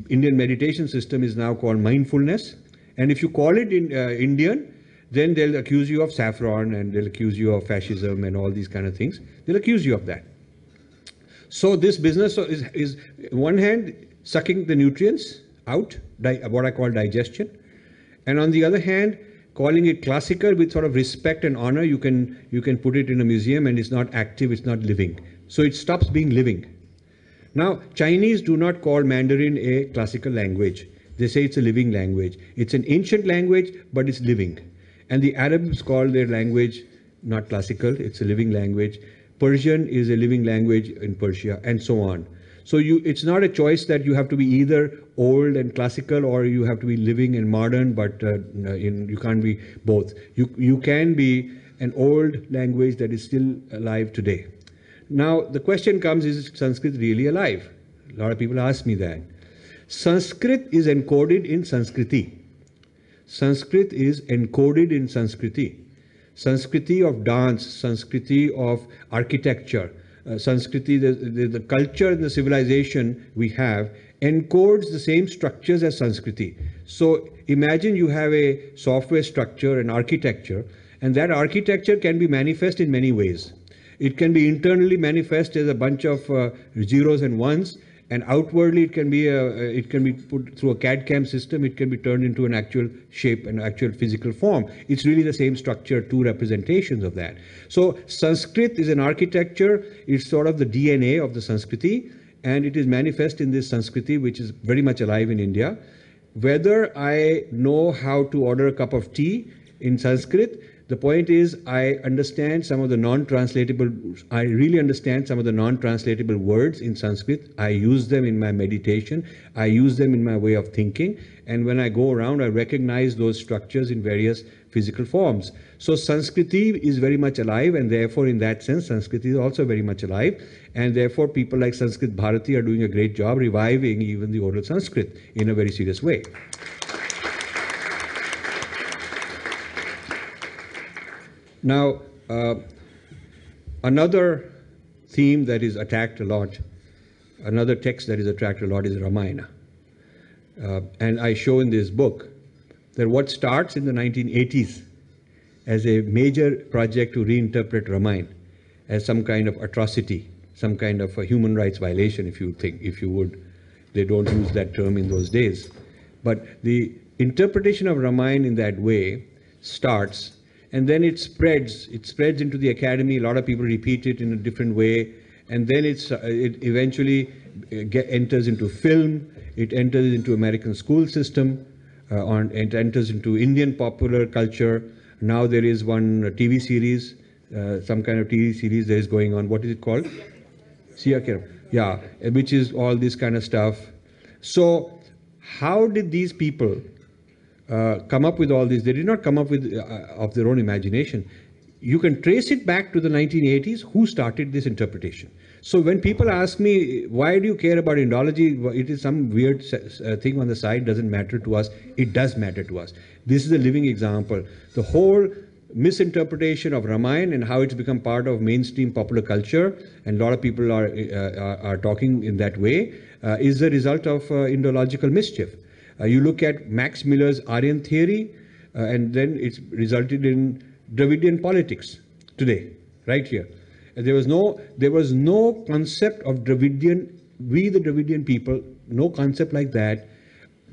Indian meditation system, is now called mindfulness. And if you call it Indian, then they'll accuse you of saffron, and they'll accuse you of fascism and all these kind of things. They'll accuse you of that. So this business is on one hand, sucking the nutrients out, what I call digestion. And on the other hand, calling it classical with sort of respect and honor. You can put it in a museum and it's not active, it's not living. So it stops being living. Now, Chinese do not call Mandarin a classical language. They say it's a living language. It's an ancient language, but it's living. And the Arabs call their language not classical, it's a living language. Persian is a living language in Persia, and so on. So it's not a choice that you have to be either old and classical or you have to be living and modern, but you can't be both. You can be an old language that is still alive today. Now, the question comes, is Sanskrit really alive? A lot of people ask me that. Sanskrit is encoded in Sanskriti. Sanskrit is encoded in Sanskriti. Sanskriti of dance, Sanskriti of architecture, Sanskriti, the culture and the civilization we have encodes the same structures as Sanskriti. So imagine you have a software structure, an architecture, and that architecture can be manifest in many ways. It can be internally manifest as a bunch of zeros and ones, and outwardly it can be put through a CAD/CAM system. It can be turned into an actual shape, an actual physical form. It's really the same structure, two representations of that. So Sanskrit is an architecture. It's sort of the DNA of the Sanskriti, and it is manifest in this Sanskriti, which is very much alive in India. Whether I know how to order a cup of tea in Sanskrit, the point is I understand some of the non-translatable, I really understand some of the non-translatable words in Sanskrit. I use them in my meditation. I use them in my way of thinking. And when I go around, I recognize those structures in various physical forms. So Sanskriti is very much alive, and therefore in that sense, Sanskriti is also very much alive. And therefore people like Sanskrit Bharati are doing a great job reviving even the oral Sanskrit in a very serious way. Now, another theme that is attacked a lot, another text that is attacked a lot is Ramayana. And I show in this book that what starts in the 1980s as a major project to reinterpret Ramayana as some kind of atrocity, some kind of a human rights violation, if you would. They don't use that term in those days. But the interpretation of Ramayana in that way starts, and then it spreads into the academy. A lot of people repeat it in a different way, and then it eventually enters into film, it enters into American school system, it enters into Indian popular culture. Now there is one TV series, some kind of TV series that is going on. What is it called? Siyakiram. Yeah, which is all this kind of stuff. So how did these people come up with all this? They did not come up with of their own imagination. You can trace it back to the 1980s. Who started this interpretation? So when people ask me, why do you care about Indology? It is some weird thing on the side, doesn't matter to us. It does matter to us. This is a living example. The whole misinterpretation of Ramayana and how it's become part of mainstream popular culture, and a lot of people are talking in that way, is the result of Indological mischief. You look at Max Miller's Aryan theory, and then it's resulted in Dravidian politics today, right here. There was no concept of Dravidian, we the Dravidian people, no concept like that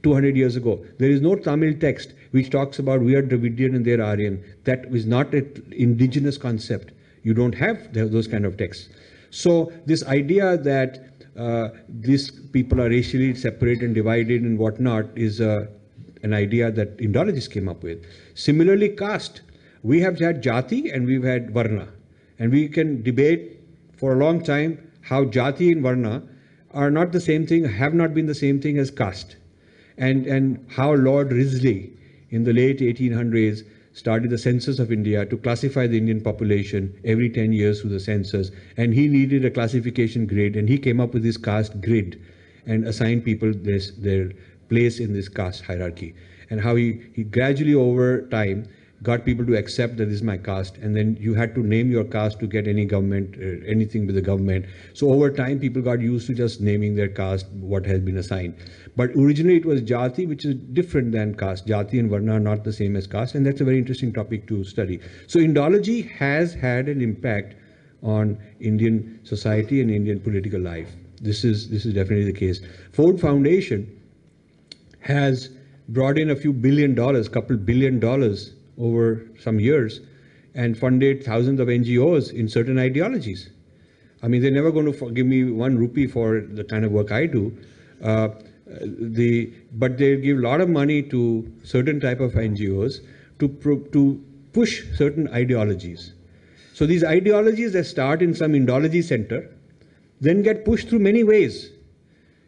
200 years ago. There is no Tamil text which talks about we are Dravidian and they are Aryan. That is not an indigenous concept. You don't have those kind of texts. So this idea that these people are racially separate and divided and whatnot is an idea that Indologists came up with. Similarly, caste. We have had Jati and we've had Varna. And we can debate for a long time how Jati and Varna are not the same thing, have not been the same thing as caste. And how Lord Risley in the late 1800s started the census of India to classify the Indian population every 10 years through the census. And he needed a classification grid, and he came up with this caste grid and assigned people their place in this caste hierarchy. And how he gradually over time got people to accept that this is my caste, and then you had to name your caste to get any government, anything with the government. So over time, people got used to just naming their caste, what has been assigned. But originally it was Jati, which is different than caste. Jati and Varna are not the same as caste, and that's a very interesting topic to study. So Indology has had an impact on Indian society and Indian political life. This is definitely the case. Ford Foundation has brought in a few $billion, couple $1 billion over some years, and funded thousands of NGOs in certain ideologies. I mean, they're never going to give me 1 rupee for the kind of work I do, but they give a lot of money to certain type of NGOs to push certain ideologies. So these ideologies that start in some Indology center then get pushed through many ways,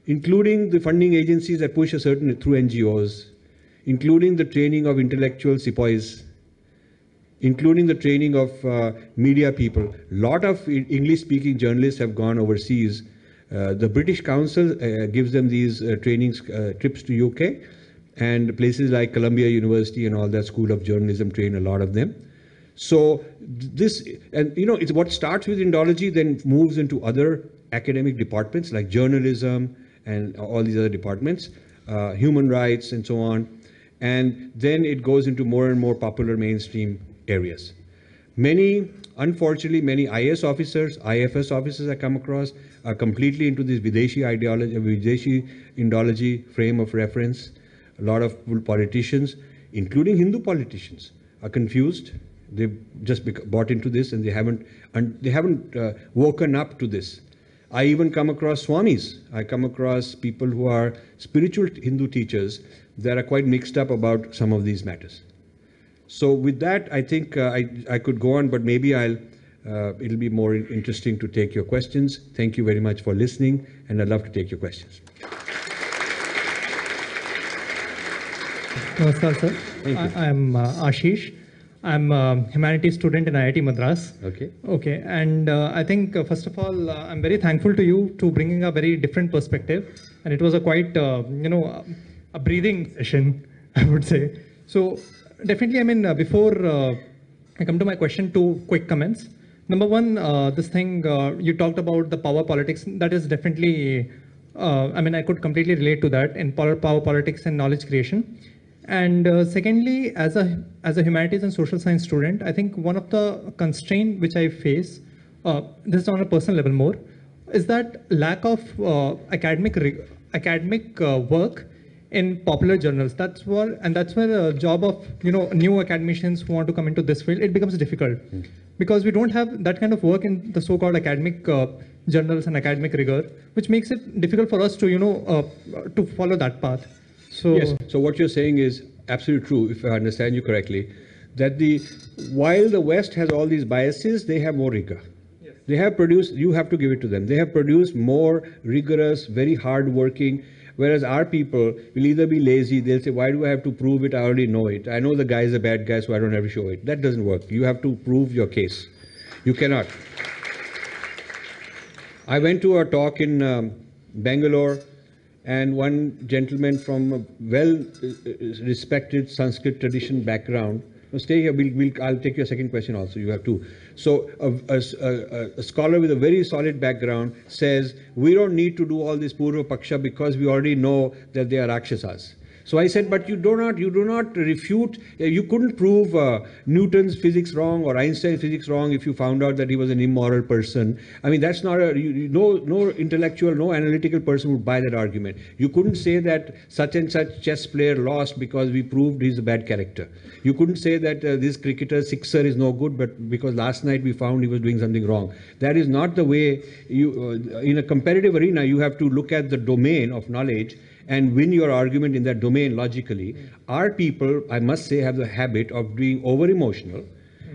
including the funding agencies that push through NGOs, including the training of intellectual sepoys, including the training of media people. A lot of English-speaking journalists have gone overseas The British Council gives them these trainings, trips to UK, and places like Columbia University and all that School of Journalism train a lot of them. So this, and you know, it's what starts with Indology then moves into other academic departments like journalism and all these other departments, human rights and so on. And then it goes into more and more popular mainstream areas. Unfortunately, many IS officers, IFS officers I come across are completely into this Videshi ideology, Videshi Indology frame of reference. A lot of politicians, including Hindu politicians, are confused. They've just bought into this and they haven't woken up to this. I even come across Swamis. I come across people who are spiritual Hindu teachers that are quite mixed up about some of these matters. So with that, I think I could go on, but maybe it'll be more interesting to take your questions. Thank you very much for listening, and I'd love to take your questions. Namaskar, sir. I'm Ashish. I'm a humanities student in IIT Madras. Okay. Okay, and I think first of all, I'm very thankful to you to bringing a very different perspective, and it was a quite, a breathing session, I would say. So definitely, I mean, before I come to my question, two quick comments. Number one, this thing you talked about the power politics. That is definitely, I mean, I could completely relate to that in power politics and knowledge creation. And secondly, as a humanities and social science student, I think one of the constraints which I face, this is on a personal level more, is that lack of academic work in popular journals. That's where the job of new academicians who want to come into this field, it becomes difficult because we don't have that kind of work in the so-called academic journals and academic rigor, which makes it difficult for us to to follow that path. So yes. So what you're saying is absolutely true, if I understand you correctly, that while the West has all these biases, they have more rigor. Yes. They have produced, you have to give it to them, they have produced more rigorous, very hard-working, whereas our people will either be lazy, they'll say, why do I have to prove it? I already know it. I know the guy is a bad guy, so I don't have to show it. That doesn't work. You have to prove your case. You cannot. I went to a talk in Bangalore, and one gentleman from a well-respected Sanskrit tradition background, stay here, I'll take your second question also, you have two. So a scholar with a very solid background says, we don't need to do all this Purva-paksha because we already know that they are Rakshasas. So I said, but you do not refute, you couldn't prove Newton's physics wrong or Einstein's physics wrong if you found out that he was an immoral person. I mean, that's not no intellectual, no analytical person would buy that argument. You couldn't say that such and such chess player lost because we proved he's a bad character. You couldn't say that this cricketer sixer is no good, but because last night we found he was doing something wrong. That is not the way in a competitive arena, you have to look at the domain of knowledge and win your argument in that domain logically. Our people, I must say, have the habit of being over-emotional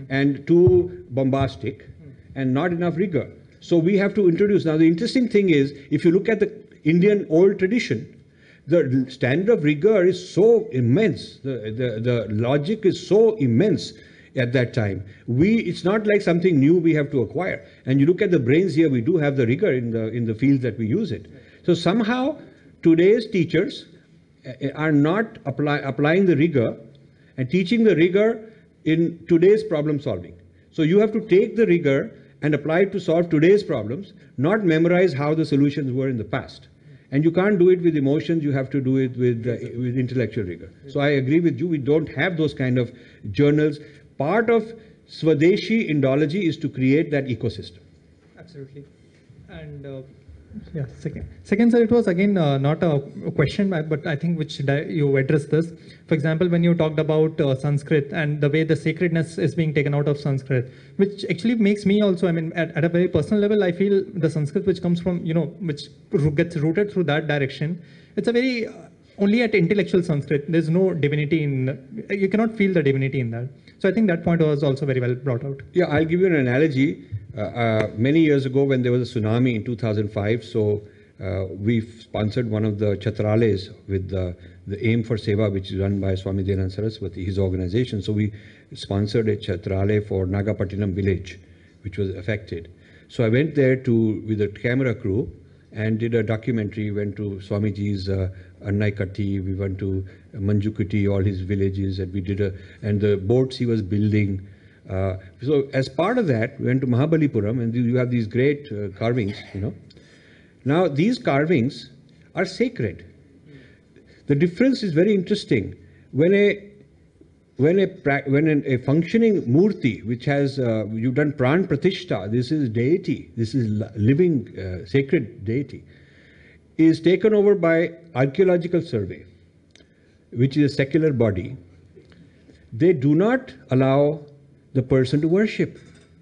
and too bombastic and not enough rigor. So we have to introduce. Now the interesting thing is, if you look at the Indian old tradition, the standard of rigor is so immense, the logic is so immense at that time. It's not like something new we have to acquire. And you look at the brains here, we do have the rigor in the fields that we use it. So somehow, today's teachers are not applying the rigor and teaching the rigor in today's problem solving. So you have to take the rigor and apply it to solve today's problems, not memorize how the solutions were in the past. And you can't do it with emotions, you have to do it with intellectual rigor. So I agree with you, we don't have those kind of journals. Part of Swadeshi Indology is to create that ecosystem. Absolutely. And yeah, second, sir, it was again not a question, but I think which you addressed this. For example, when you talked about Sanskrit and the way the sacredness is being taken out of Sanskrit, which actually makes me also, I mean, at a very personal level, I feel the Sanskrit which comes from, which gets rooted through that direction, it's a very, only at intellectual Sanskrit, there's no divinity you cannot feel the divinity in that. So I think that point was also very well brought out. Yeah, I'll give you an analogy. Many years ago when there was a tsunami in 2005, so we sponsored one of the Chatrales with the Aim for Seva, which is run by Swami Dayananda Saraswati, his organization. So we sponsored a Chatrale for Nagapattinam village, which was affected. So I went there with a camera crew, and did a documentary, went to Swamiji's Annaikatti, we went to Manjukuti, all his villages, and and the boats he was building. So as part of that, we went to Mahabalipuram, and you have these great carvings, Now these carvings are sacred. The difference is very interesting. When a functioning murti, which has you've done pran pratishta, this is deity, this is living sacred deity, is taken over by archaeological survey, which is a secular body. They do not allow the person to worship.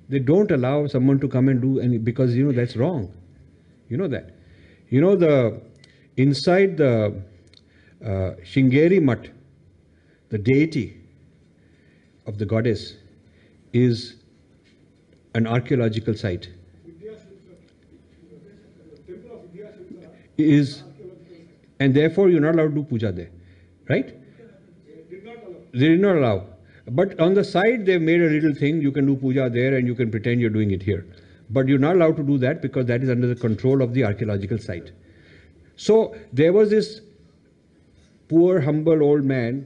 They don't allow someone to come and do any, because that's wrong. You know that. Inside the Shingeri Mutt, the deity of the goddess is an archaeological site. And therefore you're not allowed to do puja there, right? They did not allow. But on the side they've made a little thing, you can do puja there and you can pretend you're doing it here. But you're not allowed to do that because that is under the control of the archaeological site. So there was this poor, humble old man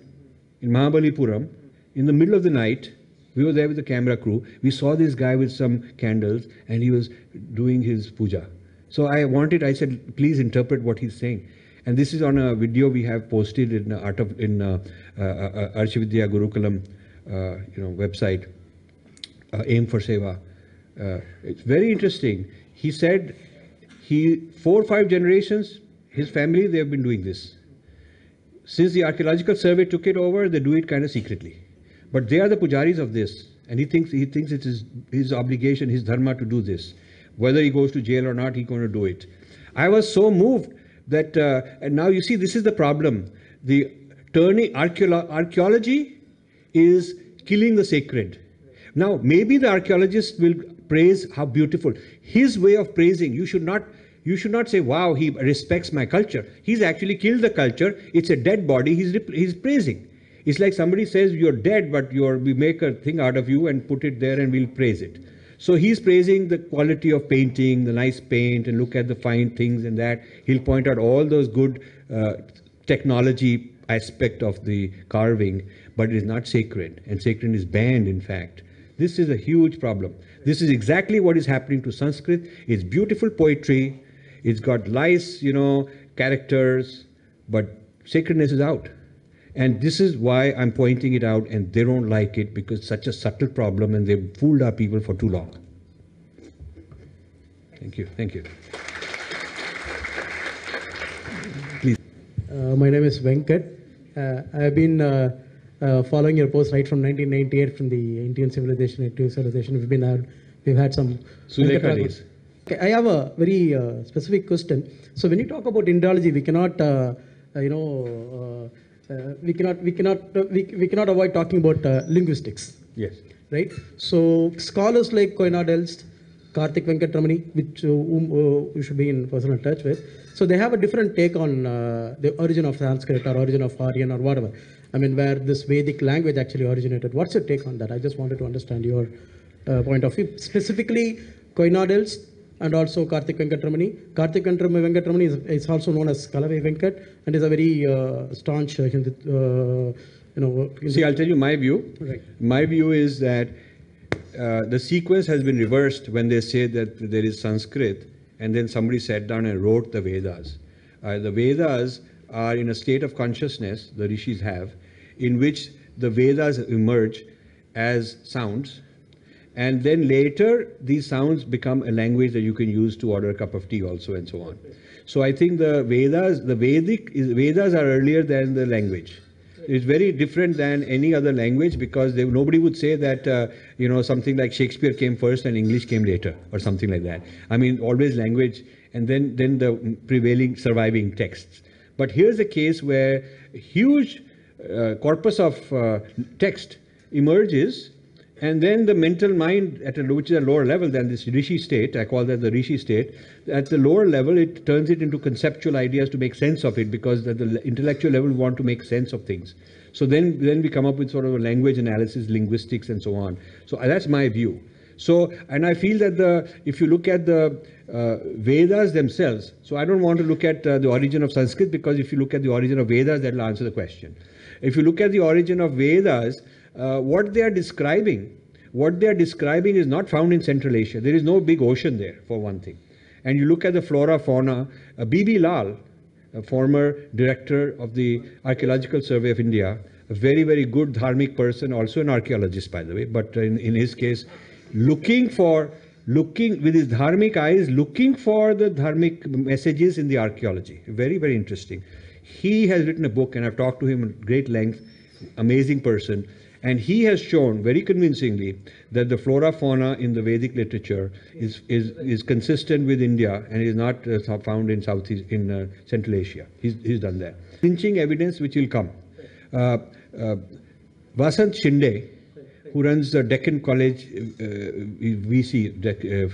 in Mahabalipuram. In the middle of the night, we were there with the camera crew. We saw this guy with some candles and he was doing his puja. So I said, please interpret what he's saying. And this is on a video we have posted in Arshvidya Gurukulam website, Aim for Seva. It's very interesting. He said 4 or 5 generations, his family, they have been doing this. Since the archaeological survey took it over, they do it kind of secretly. But they are the pujaris of this, and he thinks it is his obligation, his dharma to do this. Whether he goes to jail or not, he's going to do it. I was so moved that, and now you see, this is the problem. The turning archaeology is killing the sacred. Now, maybe the archaeologist will praise how beautiful. His way of praising, you should not say, wow, he respects my culture. He's actually killed the culture. It's a dead body. He's praising. It's like somebody says, you're dead, but we make a thing out of you and put it there and we'll praise it. So he's praising the quality of painting, the nice paint, and look at the fine things and that. He'll point out all those good technology aspect of the carving, but it is not sacred, and sacred is banned, in fact. This is a huge problem. This is exactly what is happening to Sanskrit. It's beautiful poetry. It's got nice, characters, but sacredness is out. And this is why I'm pointing it out, and they don't like it because it's such a subtle problem and they've fooled our people for too long. Thank you. Thank you. Please. My name is Venkat. I have been following your post right from 1998 from the Indian civilization, Indian civilization. We've had some. Sulekha days. Okay, I have a very specific question. So when you talk about Indology, we cannot, we cannot avoid talking about linguistics. Yes. Right. So scholars like Koinad Elst, Karthik Venkatramani, which you should be in personal touch with. So they have a different take on the origin of Sanskrit or origin of Aryan or whatever. I mean, where this Vedic language actually originated. What's your take on that? I just wanted to understand your point of view. Specifically, Koinad Elst and also Karthik Venkatramani. Karthik Venkatramani is also known as Kalave Venkat and is a very staunch Hindu, See, I'll tell you my view. Right. My view is that the sequence has been reversed when they say that there is Sanskrit and then somebody sat down and wrote the Vedas. The Vedas are in a state of consciousness, the rishis have, in which the Vedas emerge as sounds, and then later these sounds become a language that you can use to order a cup of tea also, and so on. So I think the Vedas are earlier than the language. It's very different than any other language because nobody would say that, something like Shakespeare came first and English came later or something like that. I mean, always language and then the prevailing surviving texts. But here's a case where a huge corpus of text emerges, and then the mental mind, which is a lower level than this rishi state, I call that the rishi state, at the lower level it turns it into conceptual ideas to make sense of it, because at the intellectual level we want to make sense of things. So then we come up with sort of a language analysis, linguistics and so on. So that's my view. So, and I feel that if you look at the Vedas themselves, so I don't want to look at the origin of Sanskrit, because if you look at the origin of Vedas, that will answer the question. If you look at the origin of Vedas, what they are describing is not found in Central Asia. There is no big ocean there, for one thing. And you look at the flora, fauna, B.B. Lal, a former director of the Archaeological Survey of India, a very, very good dharmic person, also an archaeologist, by the way, but in his case, looking with his dharmic eyes, looking for the dharmic messages in the archaeology. Very, very interesting. He has written a book, and I've talked to him at great length, amazing person, and he has shown very convincingly that the flora fauna in the Vedic literature is consistent with India and is not found in Central Asia. He's done that. Lynching evidence which will come. Vasant Shinde, who runs the Deccan College, VC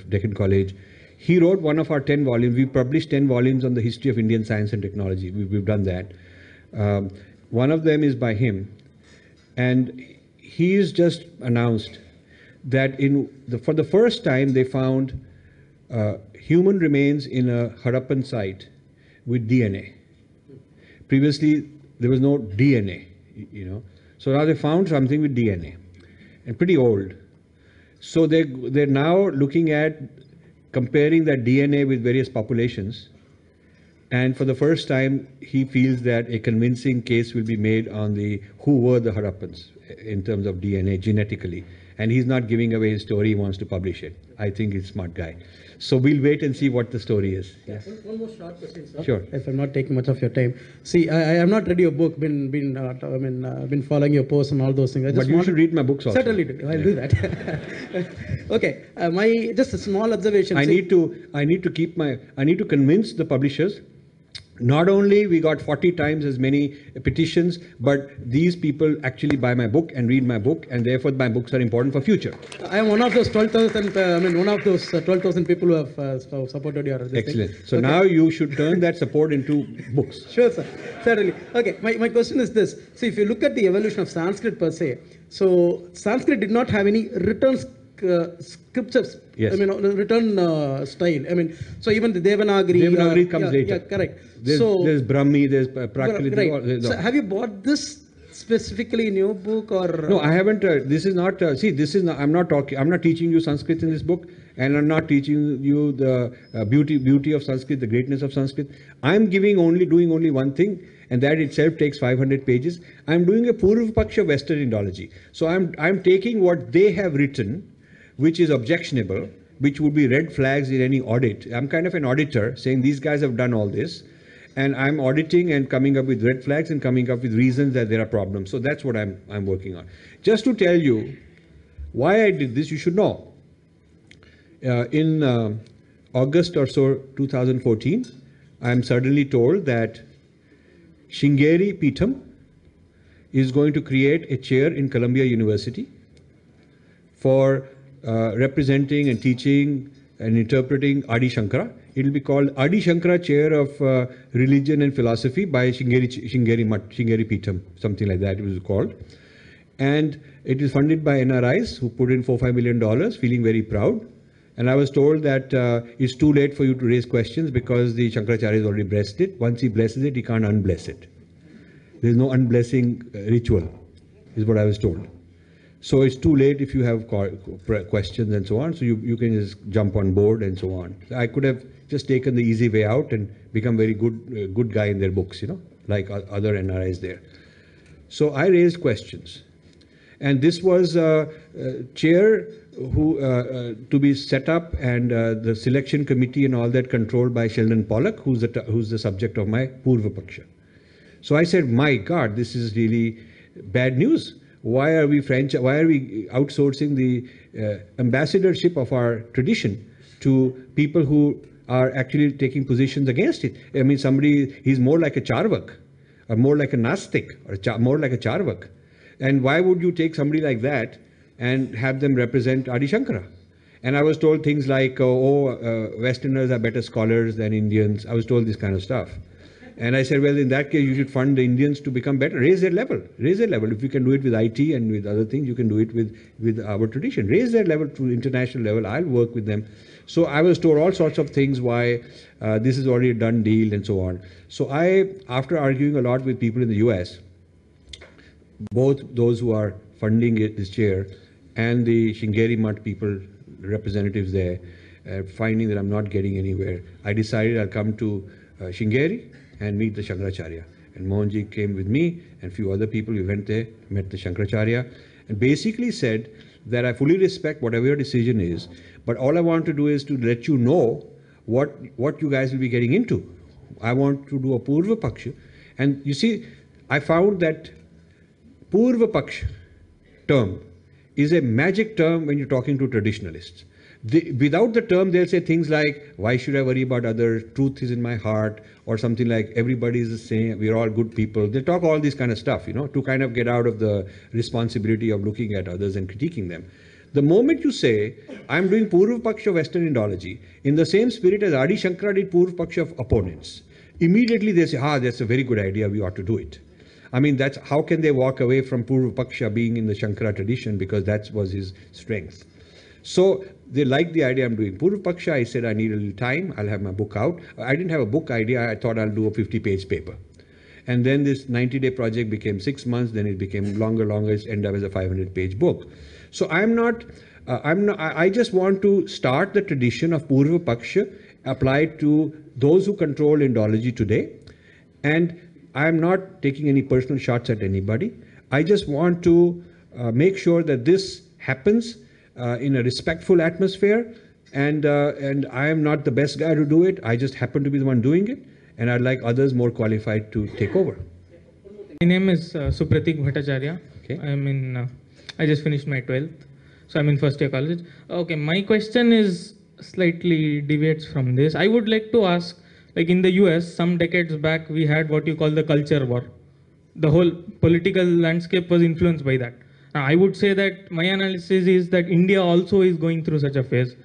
Deccan College, he wrote one of our 10 volumes. We published 10 volumes on the history of Indian science and technology. We've done that. One of them is by him. And he's just announced that for the first time they found human remains in a Harappan site with DNA. Previously, there was no DNA, So now they found something with DNA, and pretty old. So they're now looking at comparing that DNA with various populations. And for the first time, he feels that a convincing case will be made on who were the Harappans in terms of DNA genetically. And he's not giving away his story, he wants to publish it. I think he's a smart guy. So we'll wait and see what the story is. Yes. One more short question, sir. Sure. If I'm not taking much of your time. See, I have not read your book, been following your posts and all those things. But you should read my books also. Certainly do. I'll do that. Okay. Just a small observation. I need to convince the publishers. Not only we got 40 times as many petitions, but these people actually buy my book and read my book, and therefore my books are important for future. I am one of those 12,000. One of those 12,000 people who have supported your. Excellent. So okay. Now you should turn that support into books. Sure, sir. Certainly. Okay. My question is this. So if you look at the evolution of Sanskrit per se, so Sanskrit did not have any written scriptures. Yes. Written style. So even the Devanagari comes later. Yeah, correct. There's Brahmi, there's Prakrit. Right. So have you bought this specifically in your book, or? No, I haven't. This is not. I'm not teaching you Sanskrit in this book, and I'm not teaching you the beauty of Sanskrit, the greatness of Sanskrit. I'm doing only one thing, and that itself takes 500 pages. I'm doing a Purva-paksha Western Indology. So I'm taking what they have written, which is objectionable, which would be red flags in any audit. I'm kind of an auditor, saying these guys have done all this, and I'm auditing and coming up with red flags and coming up with reasons that there are problems. So that's what I'm working on. Just to tell you why I did this, you should know. In August or so 2014, I'm suddenly told that Sringeri Peetham is going to create a chair in Columbia University for representing and teaching and interpreting Adi Shankara. It will be called Adi Shankara Chair of Religion and Philosophy by Sringeri Peetham, something like that it was called. And it is funded by NRIs who put in $4-5 million, feeling very proud. And I was told that it's too late for you to raise questions because the Shankaracharya has already blessed it. Once he blesses it, he can't unbless it. There is no unblessing ritual, is what I was told. So it's too late if you have questions and so on. So you can just jump on board and so on. I could have just taken the easy way out and become very good guy in their books, like other NRIs there. So I raised questions. And this was a chair to be set up, and the selection committee and all that controlled by Sheldon Pollock, who's the subject of my Purva-paksha. So I said, my God, this is really bad news. Why are we outsourcing the ambassadorship of our tradition to people who are actually taking positions against it? I mean, he's more like a Charvak, or more like a Nastik, or more like a Charvak. And why would you take somebody like that and have them represent Adi Shankara? And I was told things like, Westerners are better scholars than Indians. I was told this kind of stuff. And I said, well, in that case, you should fund the Indians to become better, raise their level, raise their level. If you can do it with IT and with other things, you can do it with our tradition. Raise their level to international level. I'll work with them. So I was told all sorts of things why this is already a done deal and so on. So I, after arguing a lot with people in the US, both those who are funding this chair and the Sringeri Mutt people, representatives there, finding that I'm not getting anywhere, I decided I'll come to Sringeri and meet the Shankaracharya. And Mohanji came with me and a few other people. We went there, met the Shankaracharya, and basically said that I fully respect whatever your decision is, but all I want to do is to let you know what you guys will be getting into. I want to do a Purva-paksha. And you see, I found that Purva-paksha term is a magic term when you're talking to traditionalists. Without the term, they'll say things like, why should I worry about others? Truth is in my heart, or something like, everybody is the same, we're all good people. They talk all this kind of stuff, you know, to kind of get out of the responsibility of looking at others and critiquing them. The moment you say, I'm doing Purva-paksha Western Indology, in the same spirit as Adi Shankara did Purva-paksha of opponents, immediately they say, that's a very good idea, we ought to do it. I mean, that's how can they walk away from Purva-paksha being in the Shankara tradition, because that was his strength. So they liked the idea I'm doing Purva-paksha. I said I need a little time. I'll have my book out. I didn't have a book idea. I thought I'll do a 50-page paper. And then this 90-day project became 6 months. Then it became longer. It ended up as a 500-page book. So I just want to start the tradition of Purva-paksha applied to those who control Indology today. And I'm not taking any personal shots at anybody. I just want to make sure that this happens in a respectful atmosphere, and I am not the best guy to do it. I just happen to be the one doing it, and I'd like others more qualified to take over. My name is Supratik Bhattacharya. Okay. I just finished my 12th, so I'm in first year college. Okay, my question is slightly deviates from this. I would like to ask, like in the US, some decades back, we had what you call the culture war. The whole political landscape was influenced by that. I would say that my analysis is that India also is going through such a phase.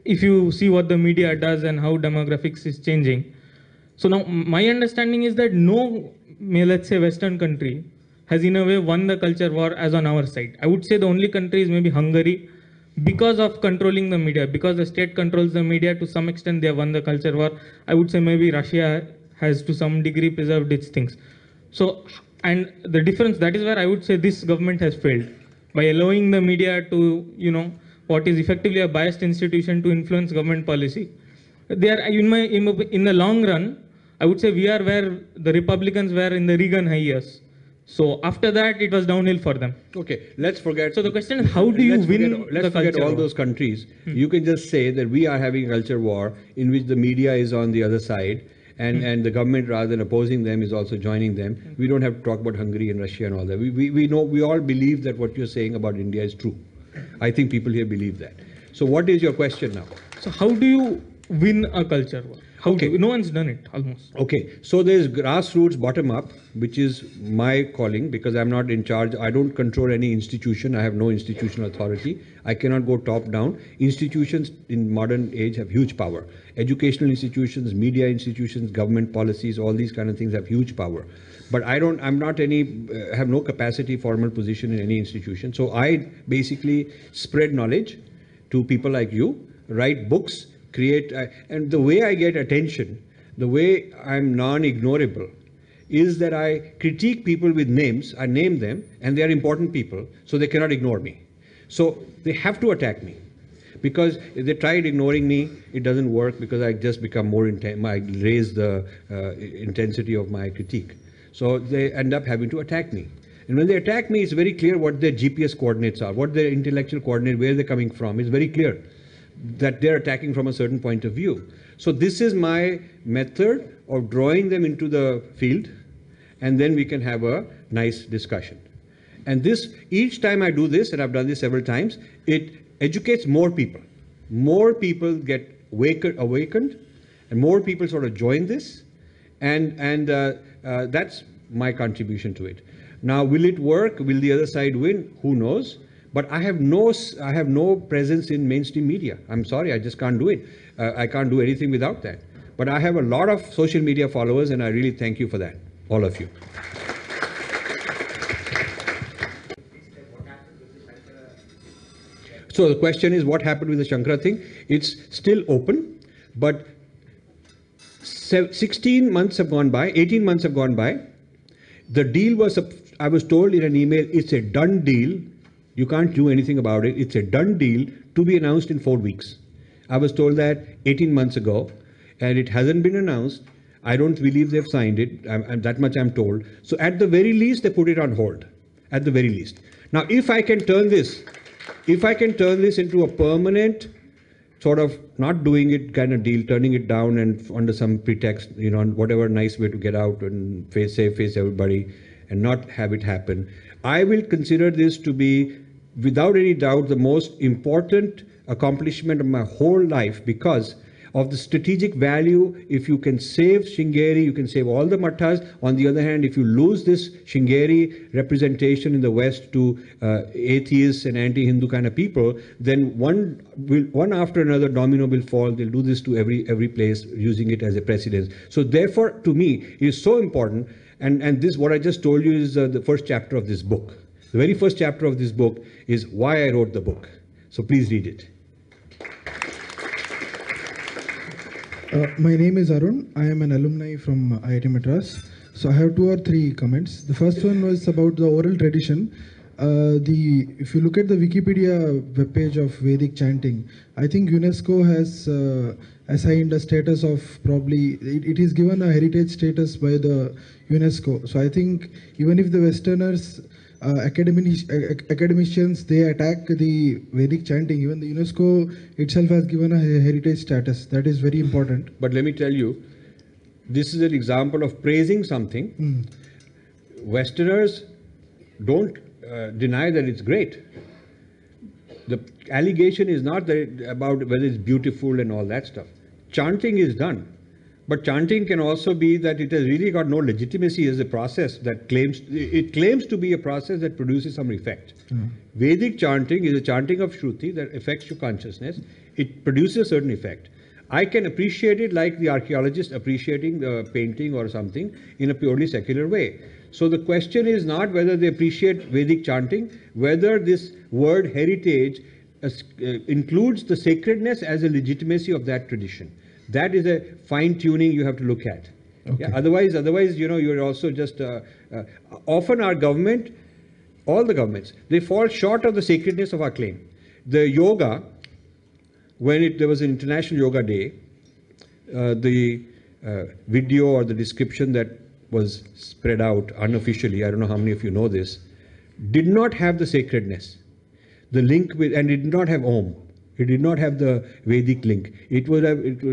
If you see what the media does and how demographics is changing. So now my understanding is that no, let's say Western country has in a way won the culture war as on our side. I would say the only country is maybe Hungary, because of controlling the media, because the state controls the media to some extent they have won the culture war. I would say maybe Russia has to some degree preserved its things. So, and the difference, that is where I would say this government has failed by allowing the media to, you know, what is effectively a biased institution to influence government policy. They are, in the long run, I would say we are where the Republicans were in the Reagan high years. So after that, it was downhill for them. Okay, let's forget. So the question is, how do you win let's the forget culture all war? those countries. You can just say that we are having a culture war in which the media is on the other side, and the government, rather than opposing them, is also joining them. We don't have to talk about Hungary and Russia and all that. We know, we all believe that what you're saying about India is true. I think people here believe that. So what is your question now? So how do you win a culture war? How Okay. no one's done it almost. Okay, so there's grassroots bottom up, which is my calling, because I'm not in charge. I don't control any institution. I have no institutional authority. I cannot go top down. Institutions in modern age have huge power. Educational institutions, media institutions, government policies, all these kind of things have huge power. But I'm not have no capacity, formal position in any institution. So I basically spread knowledge to people like you, write books, create, and the way I get attention, the way I'm non-ignorable, is that I critique people with names, I name them, and they are important people, so they cannot ignore me. So they have to attack me, because if they tried ignoring me, it doesn't work, because I just become more intense, I raise the intensity of my critique. So they end up having to attack me. And when they attack me, it's very clear what their GPS coordinates are, what their intellectual coordinate, where they're coming from. It's very clear that they're attacking from a certain point of view. So this is my method of drawing them into the field, and then we can have a nice discussion. And this, each time I do this, and I've done this several times, it educates more people. More people get awakened, and more people sort of join this, and that's my contribution to it. Now, will it work? Will the other side win? Who knows? But I have no presence in mainstream media. I'm sorry, I just can't do it. I can't do anything without that. but I have a lot of social media followers, and I really thank you for that, all of you. So the question is, what happened with the Shankara thing? It's still open, but 16 months have gone by, 18 months have gone by. The deal was, I was told in an email, it's a done deal. You can't do anything about it. It's a done deal to be announced in 4 weeks. I was told that 18 months ago, and it hasn't been announced. I don't believe they've signed it, and that much I'm told. So at the very least, they put it on hold, at the very least. Now, if I can turn this into a permanent sort of not doing it kind of deal, turning it down and under some pretext, you know, whatever nice way to get out and face everybody and not have it happen, I will consider this to be, without any doubt, the most important accomplishment of my whole life, because of the strategic value. If you can save Sringeri, you can save all the mathas. On the other hand, if you lose this Sringeri representation in the West to atheists and anti-Hindu kind of people, then one after another domino will fall. They'll do this to every place, using it as a precedent. So therefore, to me, it is so important. And this, what I just told you, is the first chapter of this book. The very first chapter of this book is why I wrote the book. So please read it. My name is Arun. I am an alumni from IIT Madras. So I have 2 or 3 comments. The first one was about the oral tradition. If you look at the Wikipedia webpage of Vedic chanting, I think UNESCO has assigned a status of probably, it is given a heritage status by the UNESCO. So I think even if the Westerners, academicians, they attack the Vedic chanting, even the UNESCO itself has given a heritage status. That is very important. But let me tell you, this is an example of praising something. Westerners don't deny that it's great. The allegation is not that about whether it's beautiful and all that stuff. Chanting is done. But chanting can also be that it has really got no legitimacy as a process that claims to be a process that produces some effect. Vedic chanting is a chanting of Shruti that affects your consciousness. It produces a certain effect. I can appreciate it like the archaeologist appreciating the painting or something in a purely secular way. So the question is not whether they appreciate Vedic chanting, whether this word heritage includes the sacredness as a legitimacy of that tradition. That is a fine tuning you have to look at. Okay. Yeah, otherwise, you know, you're also just often our government, all the governments, they fall short of the sacredness of our claim. The yoga, when there was an International Yoga Day, the video or the description that was spread out unofficially, I don't know how many of you know this, did not have the sacredness. The link with, and it did not have Om. It did not have the Vedic link.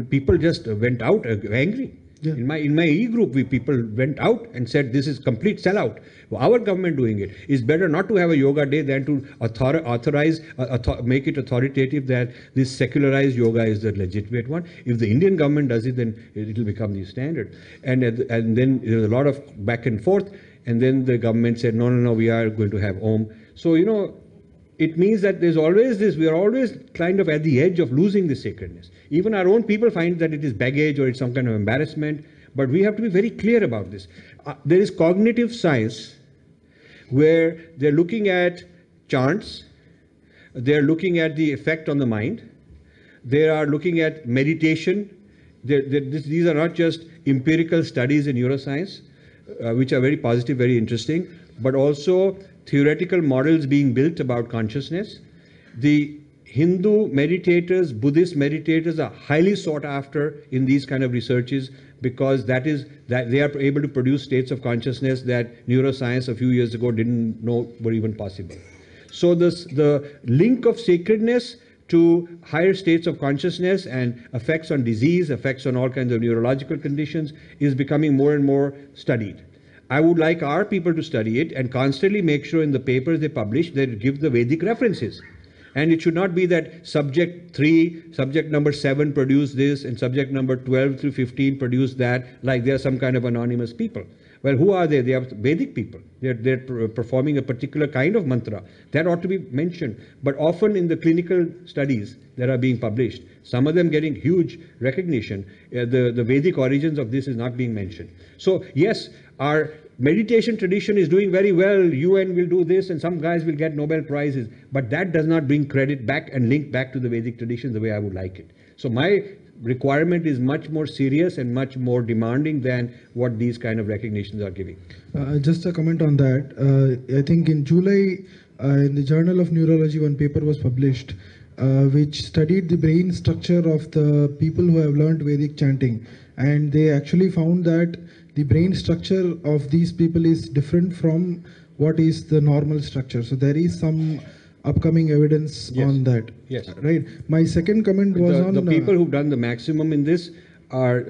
People just went out angry. Yeah. In my e-group, people went out and said this is complete sellout. Our government doing it. It's better not to have a yoga day than to make it authoritative that this secularized yoga is the legitimate one. If the Indian government does it, then it will become the standard. And then there was a lot of back and forth. And then the government said, no, we are going to have Om. So, you know, it means that there's always this, we are always kind of at the edge of losing the sacredness. Even our own people find that it is baggage or it's some kind of embarrassment, but we have to be very clear about this. There is cognitive science where they're looking at chants, they're looking at the effect on the mind, they are looking at meditation. These are not just empirical studies in neuroscience, which are very positive, very interesting, but also theoretical models being built about consciousness. The Hindu meditators, Buddhist meditators are highly sought after in these kind of researches because that they are able to produce states of consciousness that neuroscience a few years ago didn't know were even possible. So the link of sacredness to higher states of consciousness and effects on disease, effects on all kinds of neurological conditions is becoming more and more studied. I would like our people to study it and constantly make sure in the papers they publish they give the Vedic references. And it should not be that subject 3, subject number 7 produced this and subject number 12 through 15 produced that, like they are some kind of anonymous people. Well, who are they? They are Vedic people. They're performing a particular kind of mantra. That ought to be mentioned. But often in the clinical studies that are being published, some of them getting huge recognition, the Vedic origins of this is not being mentioned. So yes, our meditation tradition is doing very well. UN will do this and some guys will get Nobel Prizes. But that does not bring credit back and link back to the Vedic tradition the way I would like it. So my requirement is much more serious and much more demanding than what these kind of recognitions are giving. Just a comment on that. I think in July, in the Journal of Neurology, one paper was published which studied the brain structure of the people who have learned Vedic chanting. And they actually found that the brain structure of these people is different from what is the normal structure. So there is some upcoming evidence on that. Yes. Right. My second comment was on the people who've done the maximum in this are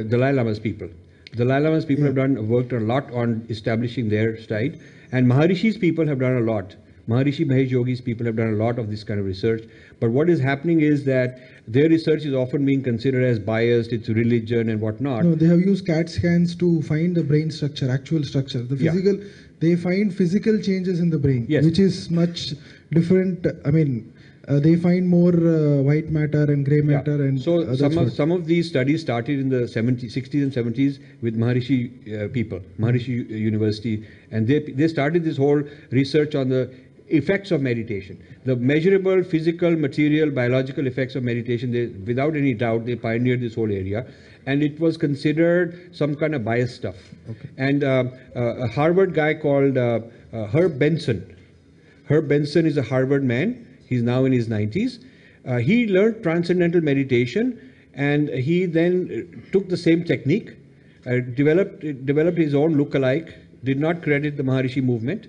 Dalai Lama's people. Dalai Lama's people have worked a lot on establishing their side, and Maharishi's people have done a lot. Maharishi Mahesh Yogi's people have done a lot of this kind of research. But what is happening is that their research is often being considered as biased, it's religion and whatnot. No, they have used CAT scans to find the brain structure, actual structure. The physical, they find physical changes in the brain, which is much different. I mean, they find more white matter and gray matter. And so some of these studies started in the 60s and 70s with Maharishi people, Maharishi University, and they started this whole research on the effects of meditation, the measurable physical, material, biological effects of meditation. Without any doubt, they pioneered this whole area, and it was considered some kind of biased stuff. Okay. And a Harvard guy called Herb Benson. Herb Benson is a Harvard man. He's now in his 90s. He learned transcendental meditation, and he then took the same technique, developed his own lookalike, did not credit the Maharishi movement,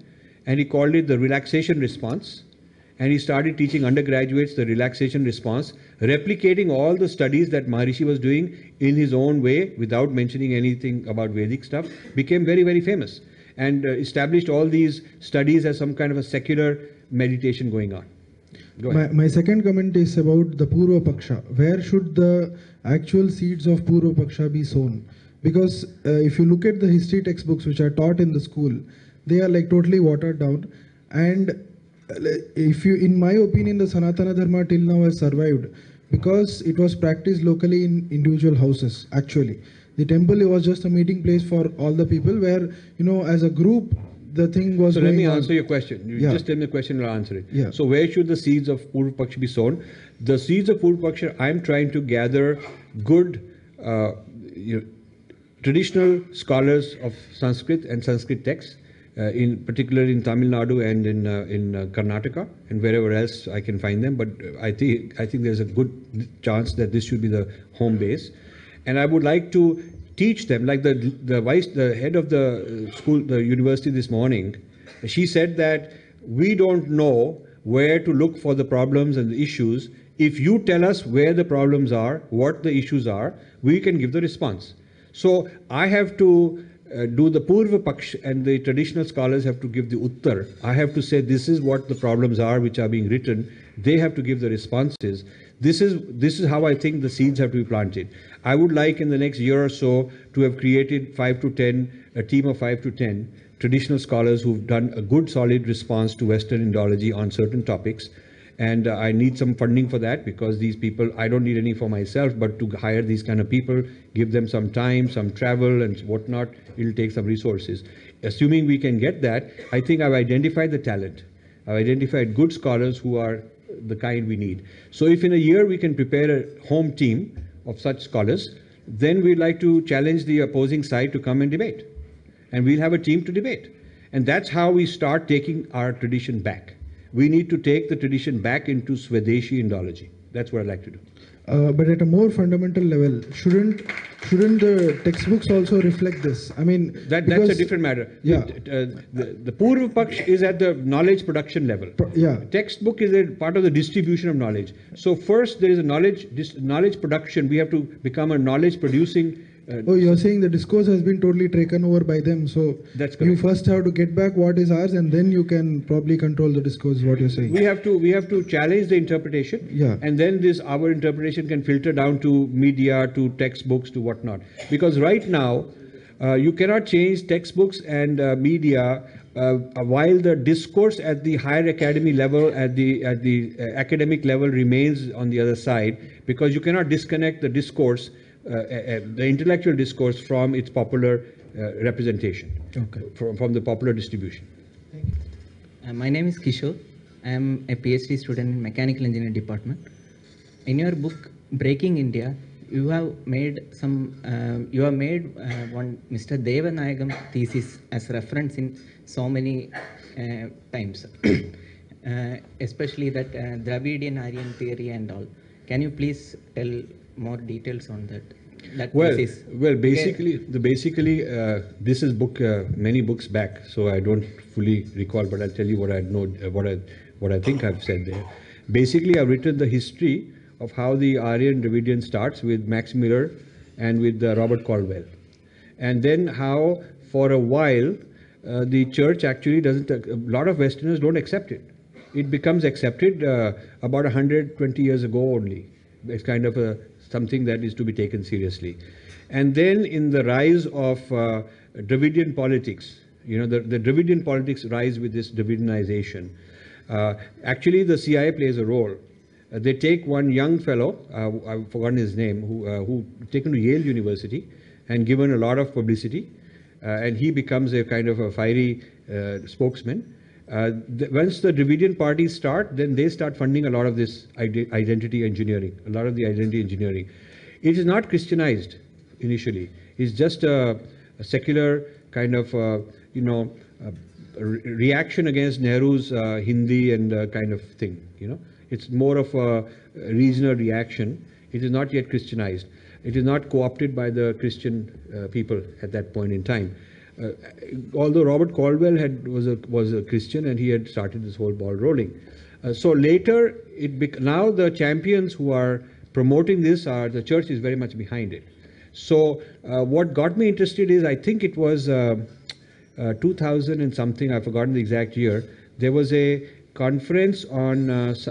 and he called it the relaxation response. And he started teaching undergraduates the relaxation response, replicating all the studies that Maharishi was doing in his own way without mentioning anything about Vedic stuff, became very, very famous, and established all these studies as some kind of a secular meditation going on. Go ahead. My second comment is about the Purva-paksha. Where should the actual seeds of Purva-paksha be sown? Because if you look at the history textbooks which are taught in the school, they are like totally watered down. And if you, in my opinion, the Sanatana Dharma till now has survived because it was practiced locally in individual houses. Actually, the temple was just a meeting place for all the people where, you know, as a group, the thing was. So let me answer your question. You just tell me the question and I'll answer it. Yeah. So where should the seeds of Purva-paksha be sown? The seeds of Purva-paksha, I'm trying to gather good traditional scholars of Sanskrit and Sanskrit texts, in particular in Tamil Nadu and in Karnataka and wherever else I can find them. But I think there's a good chance that this should be the home base, and I would like to teach them, like the head of the school, the university this morning. She said that we don't know where to look for the problems and the issues. If you tell us where the problems are, what the issues are, we can give the response. So I have to do the Purva-paksha, and the traditional scholars have to give the uttar. I have to say this is what the problems are which are being written. They have to give the responses. This is how I think the seeds have to be planted. I would like in the next year or so to have created a team of 5 to 10 traditional scholars who've done a good solid response to Western Indology on certain topics. And I need some funding for that, because these people, I don't need any for myself, but to hire these kind of people, give them some time, some travel and whatnot, it'll take some resources. Assuming we can get that, I think I've identified the talent. I've identified good scholars who are the kind we need. So if in a year we can prepare a home team of such scholars, then we'd like to challenge the opposing side to come and debate. And we'll have a team to debate. And that's how we start taking our tradition back. We need to take the tradition back into Swadeshi Indology. That's what I'd like to do. But at a more fundamental level, shouldn't the textbooks also reflect this? I mean, that's a different matter. Yeah. The Purva-paksha is at the knowledge production level. Textbook is a part of the distribution of knowledge. So first there is a knowledge production. We have to become a knowledge producing. You're saying the discourse has been totally taken over by them. So that's you first have to get back what is ours, and then you can probably control the discourse. What you're saying? We have to challenge the interpretation. Yeah. And then our interpretation can filter down to media, to textbooks, to whatnot. Because right now, you cannot change textbooks and media while the discourse at the higher academy level, at the academic level remains on the other side, because you cannot disconnect the discourse, the intellectual discourse from its popular representation, from the popular distribution. My name is Kishore. I am a PhD student in Mechanical Engineering Department. In your book, Breaking India, you have made one Mr. Devanayagam thesis as reference in so many times, especially that Dravidian Aryan theory and all. Can you please tell more details on that? Thesis? Well, basically, this is book many books back, so I don't fully recall, but I'll tell you what I know, what I think I've said there. Basically, I've written the history of how the Aryan Dravidian starts with Max Miller and with Robert Caldwell, and then how for a while the church actually doesn't. A lot of Westerners don't accept it. It becomes accepted about 120 years ago only. It's kind of something that is to be taken seriously. And then in the rise of Dravidian politics, you know, the Dravidian politics rise with this Dravidianization. Actually, the CIA plays a role. They take one young fellow, I've forgotten his name, who taken to Yale University and given a lot of publicity, and he becomes a kind of a fiery spokesman. Once the Dravidian parties start, then they start funding a lot of this identity engineering, a lot of the identity engineering. It is not Christianized initially. It's just a secular kind of, reaction against Nehru's Hindi and kind of thing, you know. It's more of a regional reaction. It is not yet Christianized. It is not co-opted by the Christian people at that point in time. Although Robert Caldwell was a Christian and he had started this whole ball rolling. So later, now the champions who are promoting this the church is very much behind it. So what got me interested is, I think it was 2000 and something, I've forgotten the exact year, there was a conference on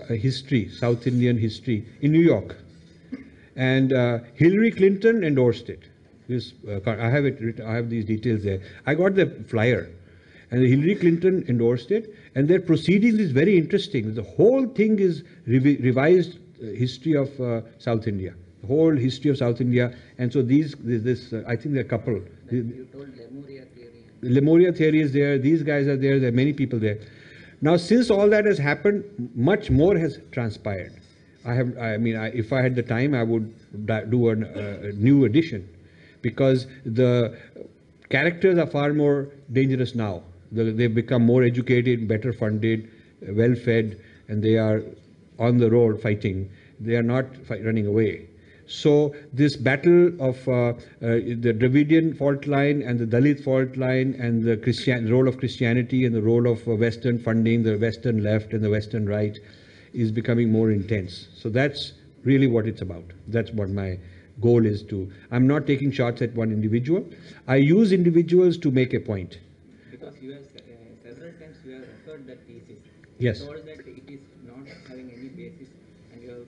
history, South Indian history in New York. And Hillary Clinton endorsed it. I have it written, I have these details there. I got the flyer, and Hillary Clinton endorsed it, and their proceedings is very interesting. The whole thing is revised history of South India, the whole history of South India. And so I think there are a couple. You told Lemuria theory. Lemuria theory is there, these guys are there are many people there. Now, since all that has happened, much more has transpired. If I had the time, I would do a new edition, because the characters are far more dangerous now. They've become more educated, better funded, well-fed, and they are on the road fighting. They are not running away. So this battle of the Dravidian fault line and the Dalit fault line and the role of Christianity and the role of Western funding, the Western left and the Western right, is becoming more intense. So that's really what it's about. That's what my goal is to. I'm not taking shots at one individual. I use individuals to make a point. Because you have several times you have referred that thesis. Yes. You told that it is not having any basis, and you have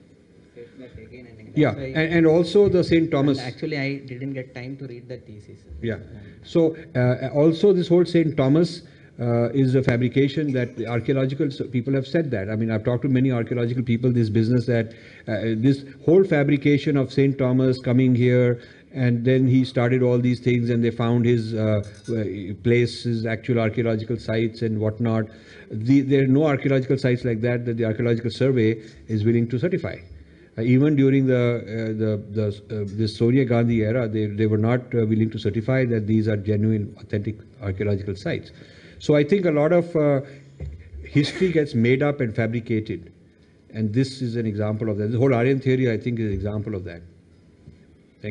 said that again and again. Yeah, and also the St. Thomas. Actually, I didn't get time to read that thesis. Yeah. So also this whole St. Thomas is a fabrication that the archaeological people have said that. I mean, I've talked to many archaeological people, this business that this whole fabrication of St. Thomas coming here, and then he started all these things and they found his place, his actual archaeological sites and whatnot. There are no archaeological sites like that the Archaeological Survey is willing to certify. Even during the Sonia Gandhi era, they were not willing to certify that these are genuine, authentic archaeological sites. So I think a lot of history gets made up and fabricated, and this is an example of that. The whole Aryan theory, I think, is an example of that.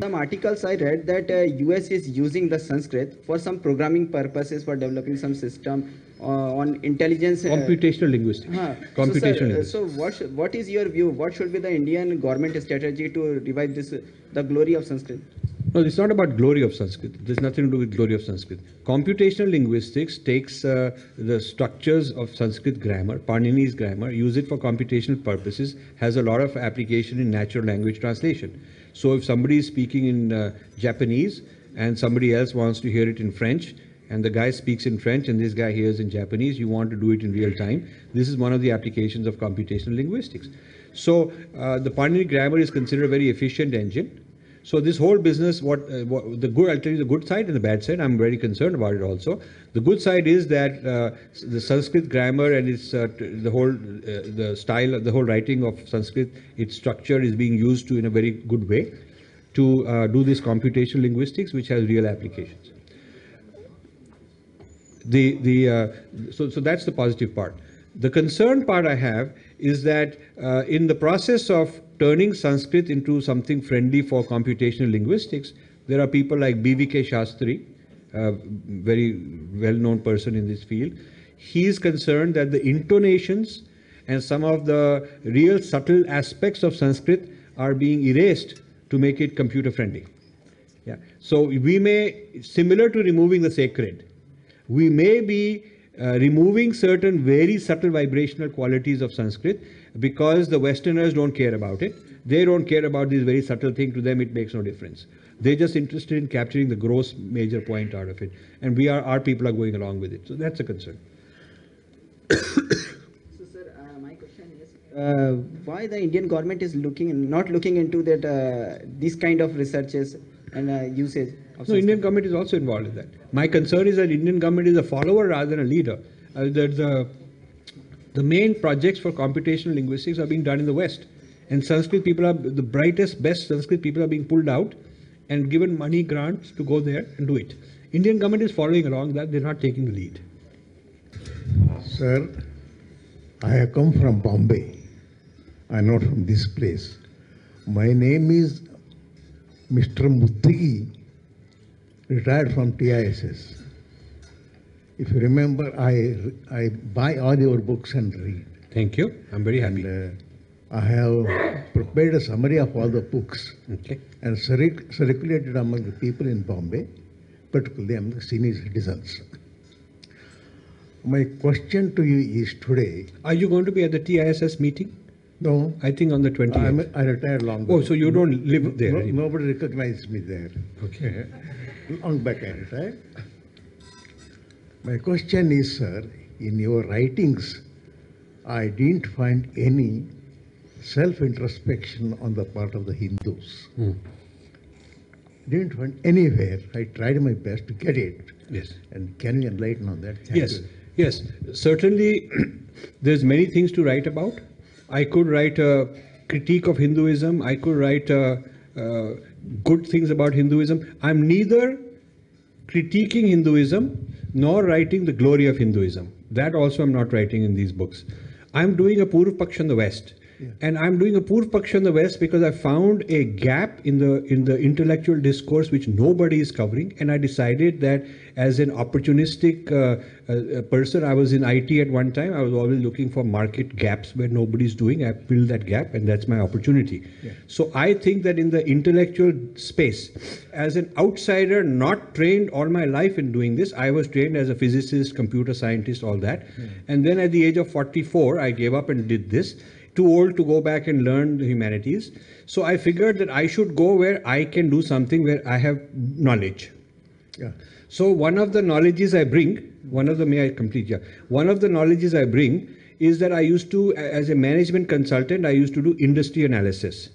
Some articles I read that US is using the Sanskrit for some programming purposes, for developing some system on intelligence. Computational linguistics. Computational linguistics. So what is your view? What should be the Indian government strategy to revive the glory of Sanskrit? No, it's not about glory of Sanskrit. There's nothing to do with glory of Sanskrit. Computational linguistics takes the structures of Sanskrit grammar, Panini's grammar, use it for computational purposes, has a lot of application in natural language translation. So if somebody is speaking in Japanese and somebody else wants to hear it in French, and the guy speaks in French and this guy hears in Japanese, you want to do it in real time. This is one of the applications of computational linguistics. So the Panini grammar is considered a very efficient engine. So this whole business, I'll tell you the good side and the bad side. I'm very concerned about it also. The good side is that the Sanskrit grammar and its the whole writing of Sanskrit, its structure is being used in a very good way to do this computational linguistics, which has real applications. So that's the positive part. The concern part I have is that in the process of turning Sanskrit into something friendly for computational linguistics, there are people like B.V.K. Shastri, a very well-known person in this field. He is concerned that the intonations and some of the real subtle aspects of Sanskrit are being erased to make it computer friendly. Yeah. So we may, similar to removing the sacred, we may be removing certain very subtle vibrational qualities of Sanskrit because the Westerners don't care about it. They don't care about these very subtle things. To them, it makes no difference. They're just interested in capturing the gross major point out of it. And our people are going along with it. So that's a concern. So, sir, my question is, why the Indian government is not looking into that this kind of researches and usage of Indian government is also involved in that. My concern is that Indian government is a follower rather than a leader. The main projects for computational linguistics are being done in the West. And Sanskrit people are the brightest, best Sanskrit people are being pulled out and given money grants to go there and do it. Indian government is following along that, they're not taking the lead. Sir, I have come from Bombay. I am not from this place. My name is Mr. Muttigi, retired from TISS. If you remember, I buy all your books and read. Thank you. I'm very happy. And, I have prepared a summary of all the books and circulated among the people in Bombay, particularly among the senior citizens. My question to you is today. Are you going to be at the TISS meeting? No. I think on the 20th. I retired long ago. Oh, so you don't live there anymore. Nobody recognized me there. Okay. Long back I retired. My question is, sir, in your writings, I didn't find any self-introspection on the part of the Hindus. Didn't find anywhere. I tried my best to get it. Yes. And can you enlighten on that? Thank Yes. you. Yes. Certainly, there's many things to write about. I could write a critique of Hinduism. I could write good things about Hinduism. I'm neither critiquing Hinduism nor writing the glory of Hinduism. That also I'm not writing in these books. I'm doing a Purva-paksha in the West. Yeah. And I'm doing a Purva-paksha in the West because I found a gap in the intellectual discourse which nobody is covering, and I decided that as an opportunistic person, I was in IT at one time. I was always looking for market gaps where nobody's doing. I filled that gap, and that's my opportunity. Yeah. So I think that in the intellectual space, as an outsider, not trained all my life in doing this, I was trained as a physicist, computer scientist, all that. And then at the age of 44, I gave up and did this. Too old to go back and learn the humanities. So I figured that I should go where I can do something where I have knowledge. Yeah. So one of the knowledges I bring, one of the knowledges I bring is that I used to, as a management consultant, I used to do industry analysis.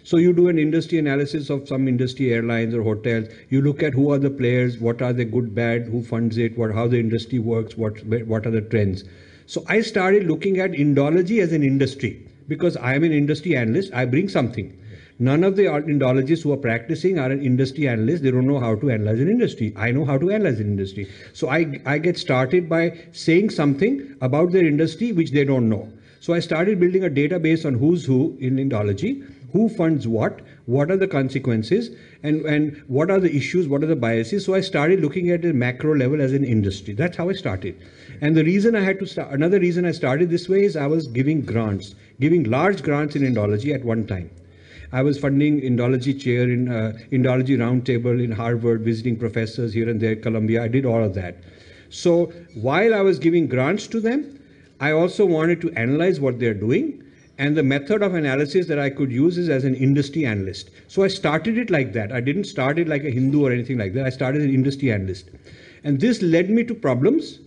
So you do an industry analysis of some industry, airlines or hotels. You look at who are the players, what are they good, bad, who funds it, how the industry works, what are the trends. So I started looking at Indology as an industry because I am an industry analyst. I bring something. None of the Indologists who are practicing are an industry analyst. They don't know how to analyze an industry. I know how to analyze an industry. So I get started by saying something about their industry which they don't know. So I started building a database on who's who in Indology, who funds what are the consequences, and what are the issues, what are the biases. So I started looking at the macro level as an industry. That's how I started. And the reason I had to start, another reason I started this way is I was giving grants, giving large grants in Indology at one time. I was funding Indology chair in Indology roundtable in Harvard, visiting professors here and there, Columbia. I did all of that. So while I was giving grants to them, I also wanted to analyze what they're doing And the method of analysis that I could use is as an industry analyst. So I started it like that. I didn't start it like a Hindu or anything like that. I started as an industry analyst. And this led me to problems.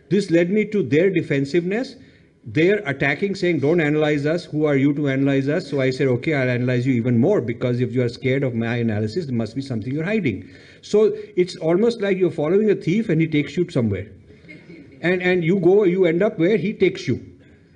This led me to their defensiveness. They're attacking, saying, don't analyze us. Who are you to analyze us? So I said, okay, I'll analyze you even more, because if you are scared of my analysis, there must be something you're hiding. So it's almost like you're following a thief and he takes you somewhere. And you end up where he takes you.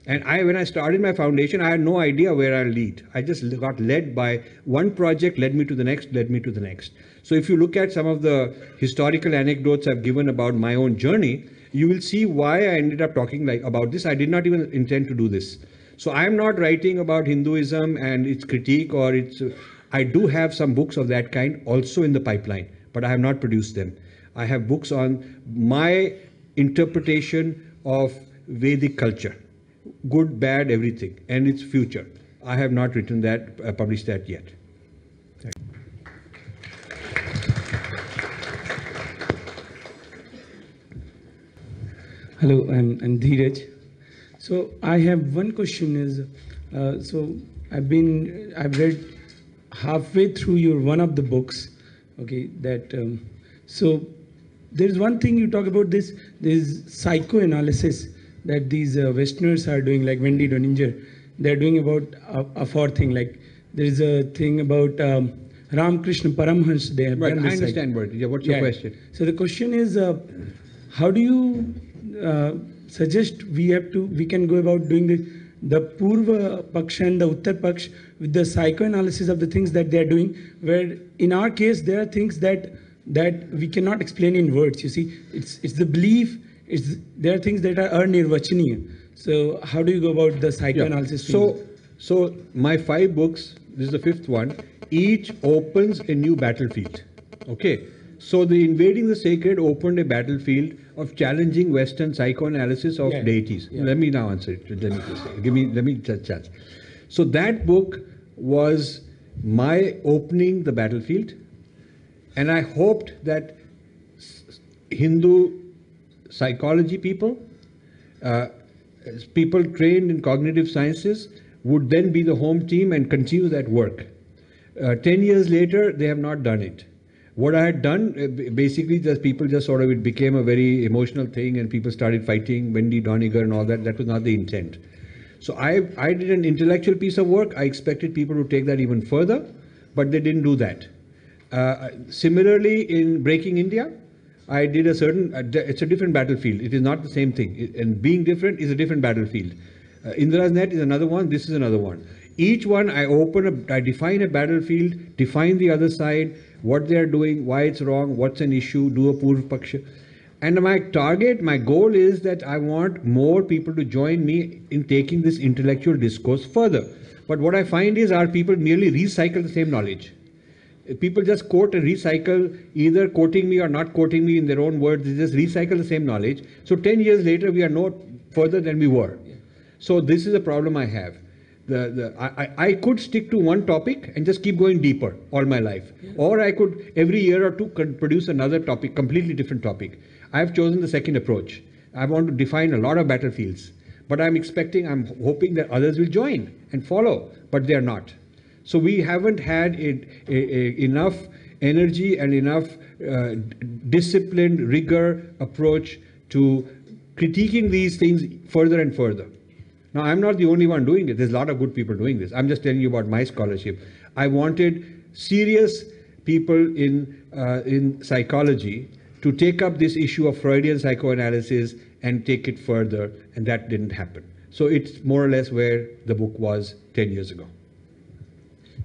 And when I started my foundation, I had no idea where I'll lead. I just got led by one project, led me to the next, led me to the next. So if you look at some of the historical anecdotes I've given about my own journey, you will see why I ended up talking about this. I did not even intend to do this. So I'm not writing about Hinduism and its critique or its... I do have some books of that kind also in the pipeline, but I have not produced them. I have books on my interpretation of Vedic culture. Good, bad, everything, and its future. I have not written that, published that yet. Hello, I'm Dheeraj. So I have one question is, so I've read halfway through your one of the books, okay, that, so there's one thing you talk about this psychoanalysis that these Westerners are doing, like Wendy Doninger, they're doing about a fourth thing, like there's a thing about Ramakrishna Paramhans, they have done this. I understand, but what's your question? So the question is, how do you suggest we can go about doing the Purva-paksha and the Uttar-paksha with the psychoanalysis of the things that they're doing, where in our case there are things that we cannot explain in words, you see. It's the belief, there are things that are nirvachaniya. So how do you go about the psychoanalysis? Yeah. So my 5 books, this is the 5th one, each opens a new battlefield. Okay. So the Invading the Sacred opened a battlefield of challenging Western psychoanalysis of deities. Yeah. Let me now answer it. Let me just chance. So that book was my opening the battlefield, and I hoped that Hindu psychology people, people trained in cognitive sciences, would then be the home team and continue that work. 10 years later, they have not done it. What I had done, basically, people just sort of, it became a very emotional thing and people started fighting, Wendy Doninger and all that. That was not the intent. So I did an intellectual piece of work. I expected people to take that even further, but they didn't do that. Similarly, in Breaking India, I did it's a different battlefield. It is not the same thing. And being different is a different battlefield. Indra's Net is another one. This is another one. Each one, I define a battlefield, define the other side, what they are doing, why it's wrong, what's an issue, do a Purva-paksha. And my goal is that I want more people to join me in taking this intellectual discourse further. But what I find is our people merely recycle the same knowledge. People just quote and recycle, either quoting me or not quoting me in their own words. They just recycle the same knowledge. So 10 years later, we are no further than we were. So this is a problem I have. I could stick to one topic and just keep going deeper all my life. Or I could, every year or two, produce another topic, completely different topic. I have chosen the second approach. I want to define a lot of battlefields. But I'm hoping that others will join and follow, but they are not. So we haven't had enough energy and enough disciplined rigor approach to critiquing these things further and further. Now, I'm not the only one doing it. There's a lot of good people doing this. I'm just telling you about my scholarship. I wanted serious people in psychology to take up this issue of Freudian psychoanalysis and take it further, and that didn't happen. So it's more or less where the book was 10 years ago.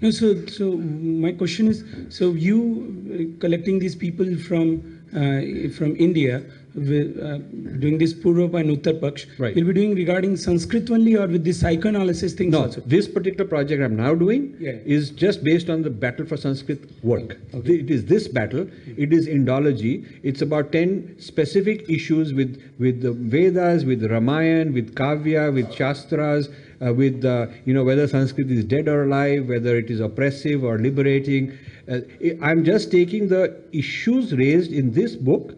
No, so my question is, so you collecting these people from India, doing this Purva and Uttar-paksha, right, you'll be doing regarding Sanskrit only or with this psychoanalysis things also? This particular project I'm now doing is just based on the battle for Sanskrit work. Okay. It is this battle. It is Indology. It's about 10 specific issues with the Vedas, with the Ramayana, with Kavya, with Shastras, with whether Sanskrit is dead or alive, whether it is oppressive or liberating. I'm just taking the issues raised in this book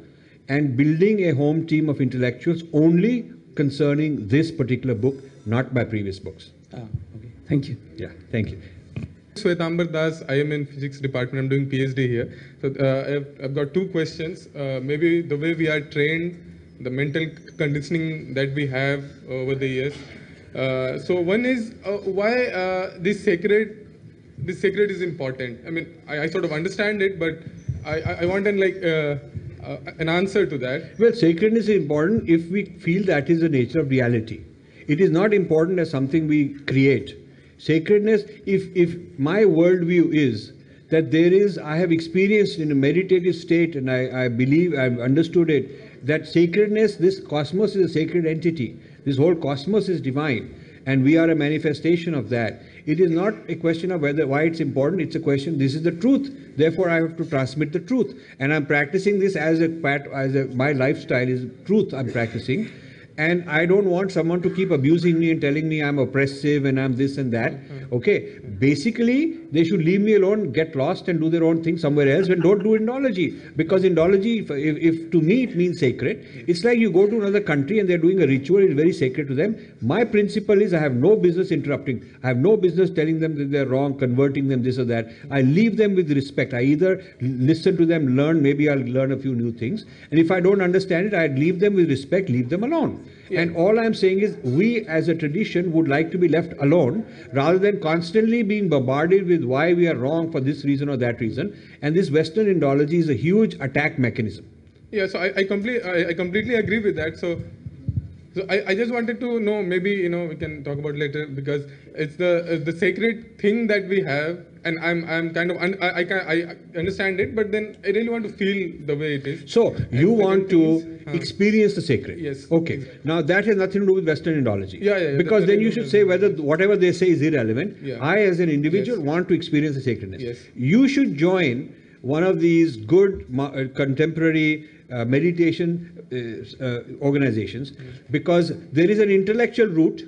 and building a home team of intellectuals only concerning this particular book, not my previous books. Okay. Thank you. Yeah, thank you. Shwetambar Das, I am in physics department. I'm doing PhD here. So I've got two questions. Maybe the way we are trained, the mental conditioning that we have over the years. So one is why this sacred is important. I mean, I sort of understand it, but I want an answer to that. Well, sacredness is important if we feel that is the nature of reality. It is not important as something we create. Sacredness, if my worldview is that I have experienced in a meditative state, and I believe, I've understood it, that sacredness, this cosmos is a sacred entity. This whole cosmos is divine, and we are a manifestation of that. It is not a question of why it's important. It's a question, this is the truth. Therefore, I have to transmit the truth. And I'm practicing this my lifestyle is truth I'm practicing. And I don't want someone to keep abusing me and telling me I'm oppressive and I'm this and that. Okay, basically, they should leave me alone, get lost and do their own thing somewhere else, and don't do Indology. Because Indology, if to me it means sacred, it's like you go to another country and they're doing a ritual, it's very sacred to them. My principle is I have no business interrupting. I have no business telling them that they're wrong, converting them, this or that. I leave them with respect. I either listen to them, learn, maybe I'll learn a few new things. And if I don't understand it, I leave them with respect, leave them alone. Yeah. And all I'm saying is we as a tradition would like to be left alone rather than constantly being bombarded with why we are wrong for this reason or that reason. And this Western Indology is a huge attack mechanism. Yeah, so I completely agree with that. So I just wanted to know, maybe we can talk about later, because it's the sacred thing that we have, and I'm kind of I understand it, but then I really want to feel the way it is. So you want to experience the sacred. Yes. Okay. Exactly. Now that has nothing to do with Western Indology. Yeah. Because then you should say whether whatever they say is irrelevant. Yeah. I as an individual want to experience the sacredness. Yes. You should join one of these good contemporary meditation organizations, because there is an intellectual route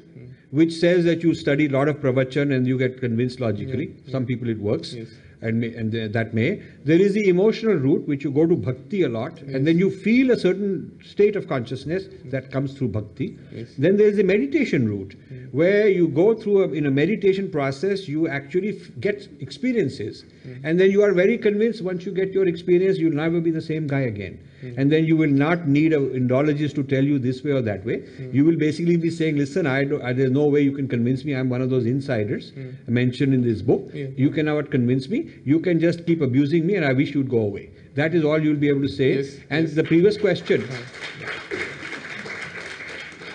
which says that you study a lot of pravachan and you get convinced logically. Some people it works. Yes. And that may. There is the emotional route, which you go to bhakti a lot, and then you feel a certain state of consciousness that comes through bhakti. Yes. Then there is the meditation route, where you go through in a meditation process, you actually get experiences, and then you are very convinced once you get your experience, you'll never be the same guy again. And then you will not need an Indologist to tell you this way or that way. You will basically be saying, listen, there's no way you can convince me. I'm one of those insiders mentioned in this book. You cannot convince me. You can just keep abusing me, and I wish you'd go away. That is all you'll be able to say. Yes. And the previous question.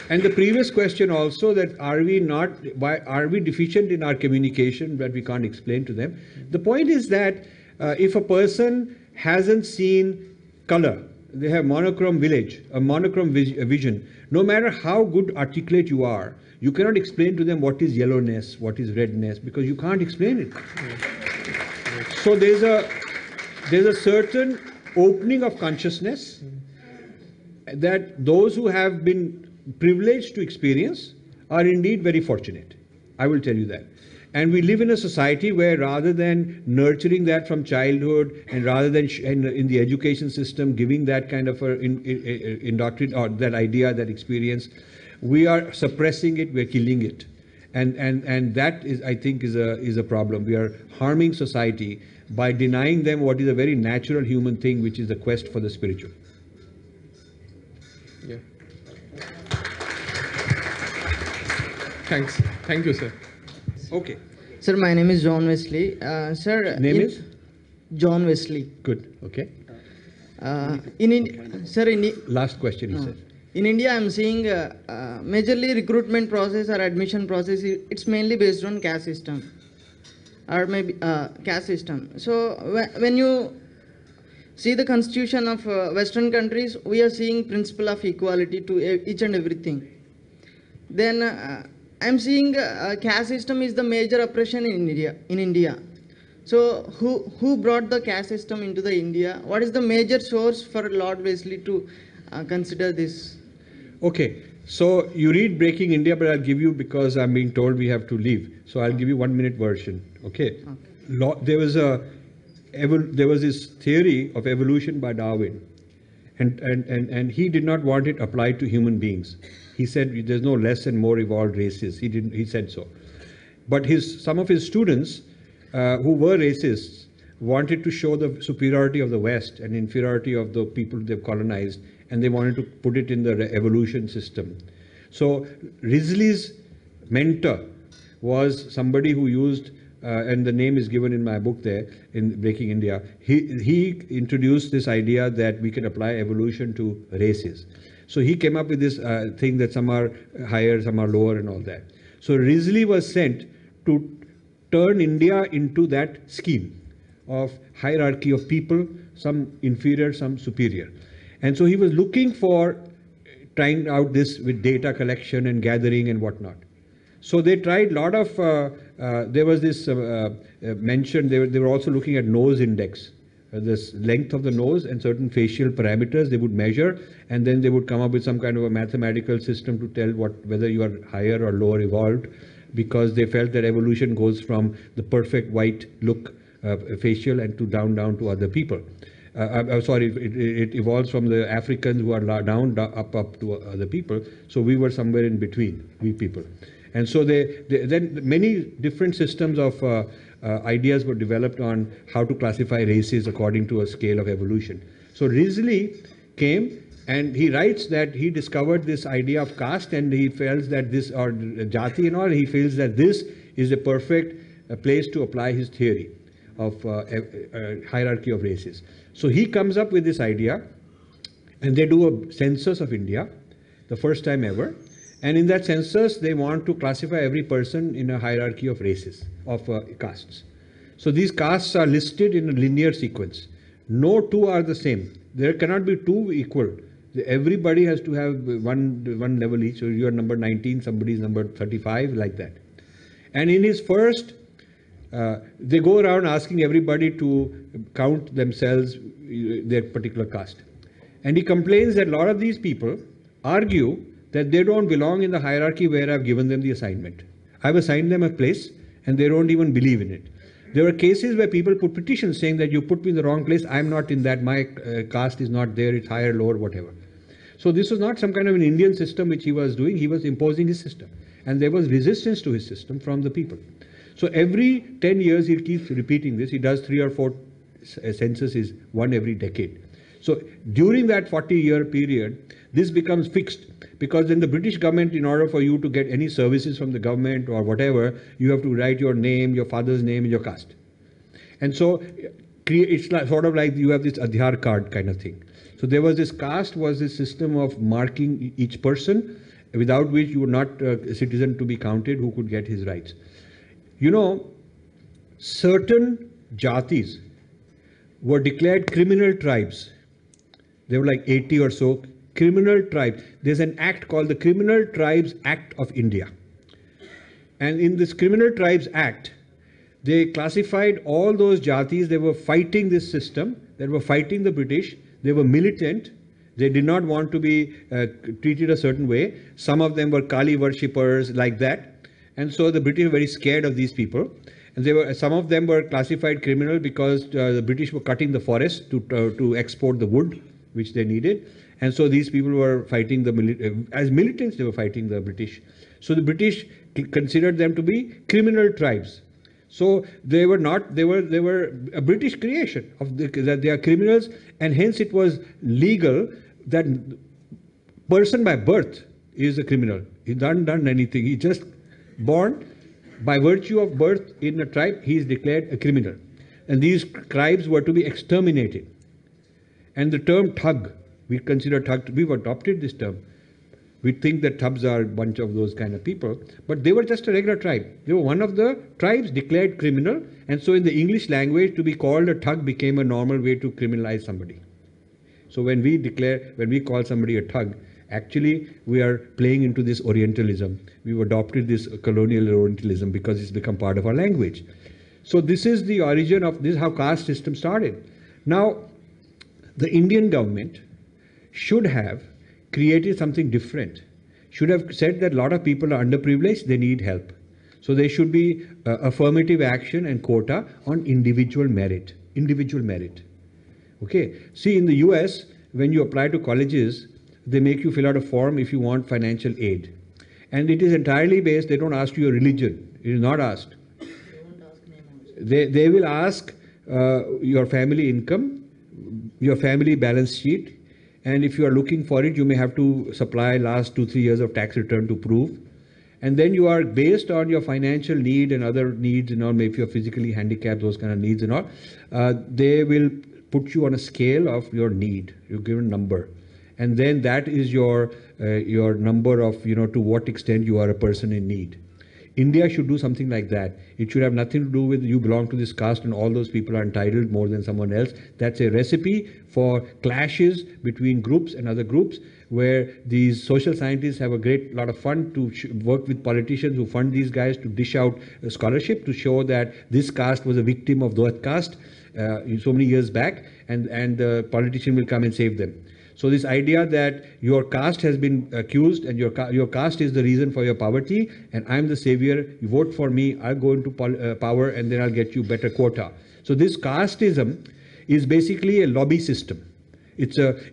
And the previous question also, that why are we deficient in our communication that we can't explain to them? The point is that if a person hasn't seen color, they have monochrome vision, no matter how good articulate you are, you cannot explain to them what is yellowness, what is redness, because you can't explain it. So there's a certain opening of consciousness that those who have been privileged to experience are indeed very fortunate. I will tell you that. And we live in a society where, rather than nurturing that from childhood, and rather than in the education system giving that kind of indoctrination or that idea, that experience, we are suppressing it, we're killing it. And that is, I think, is a problem. We are harming society by denying them what is a very natural human thing, which is the quest for the spiritual. Yeah. Thanks. Thank you, sir. Okay. Sir, my name is John Wesley. Sir, name is John Wesley. Good. Okay. Last question, he said. In India, I'm seeing majorly recruitment process or admission process. It's mainly based on caste system, or maybe caste system. So when you see the constitution of Western countries, we are seeing principle of equality to each and everything. Then I'm seeing caste system is the major oppression in India. So who brought the caste system into the India? What is the major source for Lord Wesley to consider this? Okay, so you read Breaking India, but I'll give you, because I'm being told we have to leave, so I'll give you 1 minute version. Okay. There was this theory of evolution by Darwin, and he did not want it applied to human beings. He said there's no less and more evolved races. He said so. But some of his students who were racists wanted to show the superiority of the West and inferiority of the people they've colonized, and they wanted to put it in the evolution system. So Risley's mentor was somebody who used, and the name is given in my book there, in Breaking India. He introduced this idea that we can apply evolution to races. So he came up with this thing that some are higher, some are lower and all that. So Risley was sent to turn India into that scheme of hierarchy of people, some inferior, some superior. And so he was looking for trying out this with data collection and gathering and whatnot. So they tried a lot of, there was this mention, they were also looking at nose index, this length of the nose and certain facial parameters they would measure, and then they would come up with some kind of a mathematical system to tell whether you are higher or lower evolved, because they felt that evolution goes from the perfect white look facial and to down to other people. It evolves from the Africans who are down up to other people. So we were somewhere in between, we people. And so then many different systems of ideas were developed on how to classify races according to a scale of evolution. So Risley came and he writes that he discovered this idea of caste, and he feels that this, or jati and all, he feels that this is a perfect place to apply his theory of hierarchy of races. So he comes up with this idea, and they do a census of India, the first time ever. And in that census, they want to classify every person in a hierarchy of races, of castes. So these castes are listed in a linear sequence. No two are the same. There cannot be two equal. Everybody has to have one level each. So you are number 19, somebody is number 35, like that. And in his first, they go around asking everybody to count themselves, their particular caste. And he complains that a lot of these people argue that they don't belong in the hierarchy where I've given them the assignment. I've assigned them a place and they don't even believe in it. There are cases where people put petitions saying that you put me in the wrong place, I'm not in that, my caste is not there, it's higher, lower, whatever. So this was not some kind of an Indian system which he was doing, he was imposing his system. And there was resistance to his system from the people. So every 10 years he keeps repeating this, he does 3 or 4 censuses, one every decade. So during that 40-year period, this becomes fixed, because then the British government, in order for you to get any services from the government or whatever, you have to write your name, your father's name, and your caste. And so it's sort of like you have this Adhyar card kind of thing. So there was this caste, was this system of marking each person, without which you were not a citizen to be counted who could get his rights. You know, certain jatis were declared criminal tribes. There were like 80 or so criminal tribes. There's an act called the Criminal Tribes Act of India. And in this Criminal Tribes Act, they classified all those jatis. They were fighting this system. They were fighting the British. They were militant. They did not want to be treated a certain way. Some of them were Kali worshippers, like that. And so the British were very scared of these people. And some of them were classified criminal because the British were cutting the forest to export the wood which they needed. And so these people were fighting as militants, they were fighting the British. So the British considered them to be criminal tribes. So they were a British creation that they are criminals, and hence it was legal that person by birth is a criminal. He hasn't done anything. He just born. By virtue of birth in a tribe, he is declared a criminal. And these tribes were to be exterminated. And the term thug, we consider thug, we've adopted this term. We think that thugs are a bunch of those kind of people, but they were just a regular tribe. They were one of the tribes declared criminal, and so in the English language, to be called a thug became a normal way to criminalize somebody. So when we call somebody a thug, actually we are playing into this Orientalism. We've adopted this colonial Orientalism because it's become part of our language. So this is the origin of this, how caste system started. Now, the Indian government should have created something different, should have said that a lot of people are underprivileged, they need help. So there should be affirmative action and quota on individual merit. Okay. See, in the US, when you apply to colleges, they make you fill out a form if you want financial aid. And it is entirely based, they don't ask you your religion. It is not asked. They will ask your family income, your family balance sheet, and if you are looking for it, you may have to supply last 2-3 years of tax return to prove. And then you are based on your financial need and other needs and all, maybe if you're physically handicapped, those kind of needs and all, they will put you on a scale of your need. You give a number. And then that is your number of, to what extent you are a person in need. India should do something like that. It should have nothing to do with you belong to this caste and all those people are entitled more than someone else. That's a recipe for clashes between groups and other groups, where these social scientists have a great lot of fun to work with politicians who fund these guys to dish out a scholarship to show that this caste was a victim of that caste so many years back, and the politician will come and save them. So this idea that your caste has been accused and your caste is the reason for your poverty and I'm the savior, you vote for me, I'll go into power and then I'll get you better quota. So this casteism is basically a lobby system.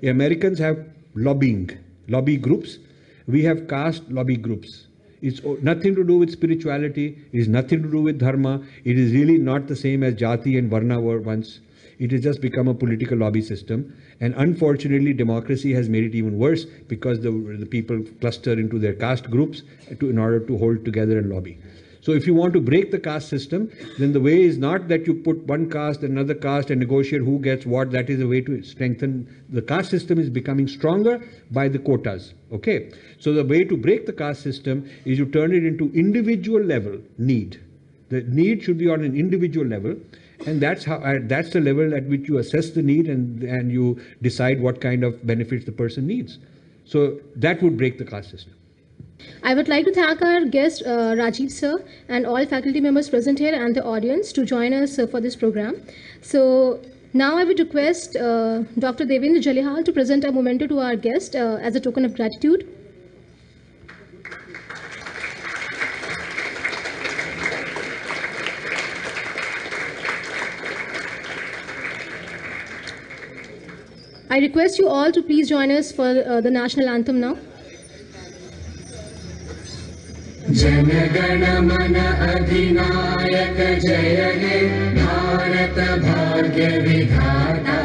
Americans have lobby groups. We have caste lobby groups. It's nothing to do with spirituality. It is nothing to do with dharma. It is really not the same as jati and varna were once. It has just become a political lobby system. And unfortunately, democracy has made it even worse because the people cluster into their caste groups in order to hold together and lobby. So if you want to break the caste system, then the way is not that you put one caste and another caste and negotiate who gets what. That is a way to strengthen. The caste system is becoming stronger by the quotas. Okay. So the way to break the caste system is you turn it into individual level need. The need should be on an individual level. And that's the level at which you assess the need and you decide what kind of benefits the person needs. So that would break the caste system. I would like to thank our guest Rajiv sir and all faculty members present here and the audience to join us for this program. So now I would request Dr. Devendra Jalihal to present a memento to our guest as a token of gratitude. I request you all to please join us for the national anthem now. Jana Gana मन अधिनायक जय हे भारत भाग्य विधाता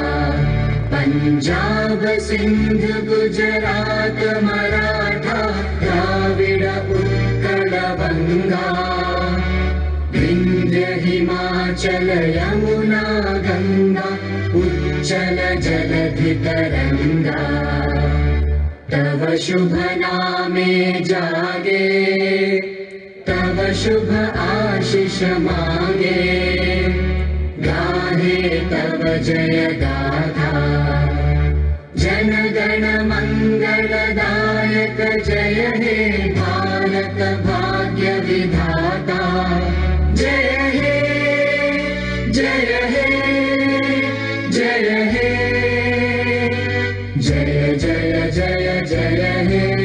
पंजाब सिंध गुजरात मराठा द्राविड़ उत्कल बंगा विंध्य हिमाचल यमुना गंगा उच्चल जलधि तरंगा तव शुभ नामे जागे तव शुभ आशीष मांगे गाहे तव जय गाथा जन गण मंगलदायक जय हे भारत भाग्य विधाता जय हे जय हे जय हे जय जय जय जय हे